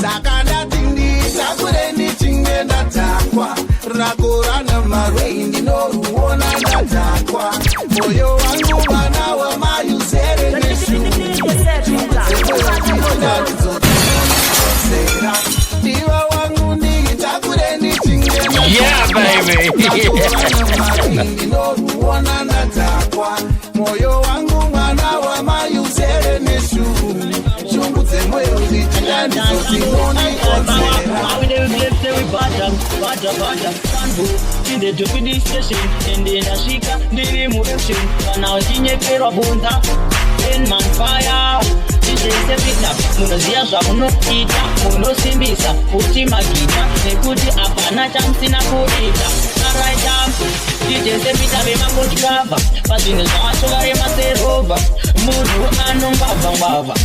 saka ndati nditakure ndichinge ndatakwa rakorana marwei ndinoruona ndatakwa moyo wangu mwana wamayuzere neshungu diwa wangu nditakure ndichinge yeah baby ndinoruona ndatakwa moyo wangu mwana wamayuzere neshungu shungu dzemoyo zvichida ndidzo dzinondikonzera Bata Sanbu in the Jupiter station and then Ashika Diri Muration Kana Jinyeperwa Bunda in man fire DJ Sepita Munozia Muno Ita Muno Simbisa Uti Magita Nekuti Apana Chamsina Kurita Alright DJ Sepita Bema Kochikava Pasine Zacho Garema Serova Munu Anum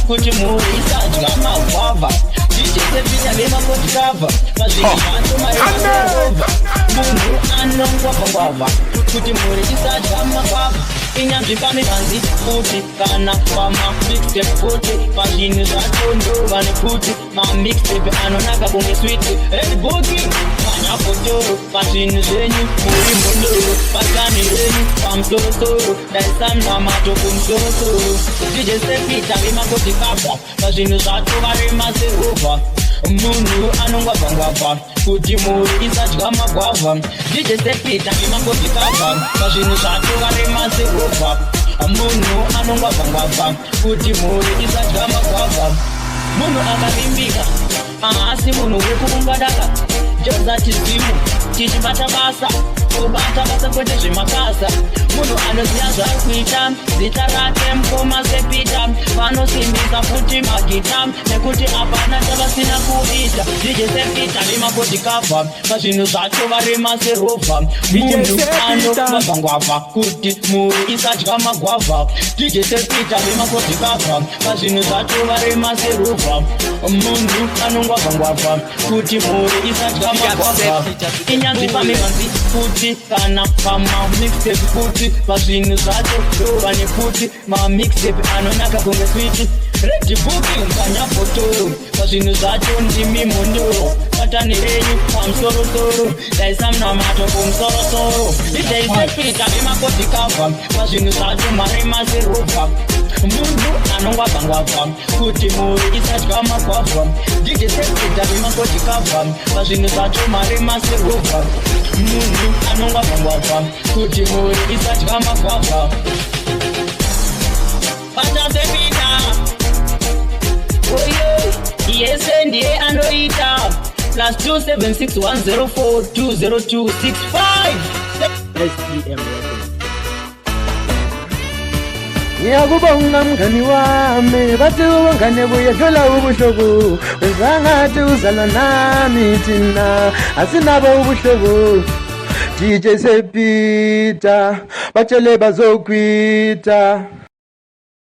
Kuti Muri Sajga Mavava DJ Sepita Bema Kochikava Pasine Zacho Garema Serova Munu Anum Kuti Muri Sajga Mavava Inyanzi Pamikanzi Kuti Kana Pama Mixtape Kuti Pasine Zacho Ndovane Kuti Ma Mixtape Anonaka Bunge Sweet Red Booking Manya Fotoro Pasine Zenyu Muri Mundoro Pasani Zenyu Pamtoro Daisam Namato Kumtoro DJ Sepita Bema Kochikava Pasine Zacho Garema Serova Munu anongwa bangwava kuti muri isajga magwava DJ Sepita Bema Kochikava Pasine Zacho Garema Serova Munu anongwa bangwava kuti muri isajga magwava Munu akarimbika asi munu wekuungadaka jozati zimu tichibata basa kubata basa kwete zvimakasa munhu anoziya zvakuita zita rake Mukoma Sepita vanosimbisa futi magita nekuti apana chavasina kuita DJ Sepita Bema Kochikava pazvinhu zvacho varema serovha munhu anobvangwavha kuti muri isadya magwavha DJ Sepita Bema Kochikava pazvinhu zvacho varema serovha munhu anongwavhangwavha kuti muri isadya magwavha inyanzvi pamivanzi kuti kana pama mixtape kuti pazvinhu zvacho dova nekuti ma mixtape anonaka kunge switi Red Booking Kanyapotoro pazvinhu zvacho ndimi mondoro patani renyu pamusorosoro daisamna mato kumusorosoro DJ Sepita Bema Kochikava pazvinhu zvacho marema serovha munhu anongwavhangwavha kuti muri isadya magwavha DJ Sepita Bema Kochikava pazvinhu zvacho marema serovha munhu anongwavhangwavha kuti muri isadya magwavha Pata Sepita Yese ndiye anoita +27610420265 SDM Ngiyakubonga mngani wami bathi ubongane buyehlola ubuhlobo wezangathi uzalwa nami thina asinabo ubuhlobo DJ Sepita batshele bazokwita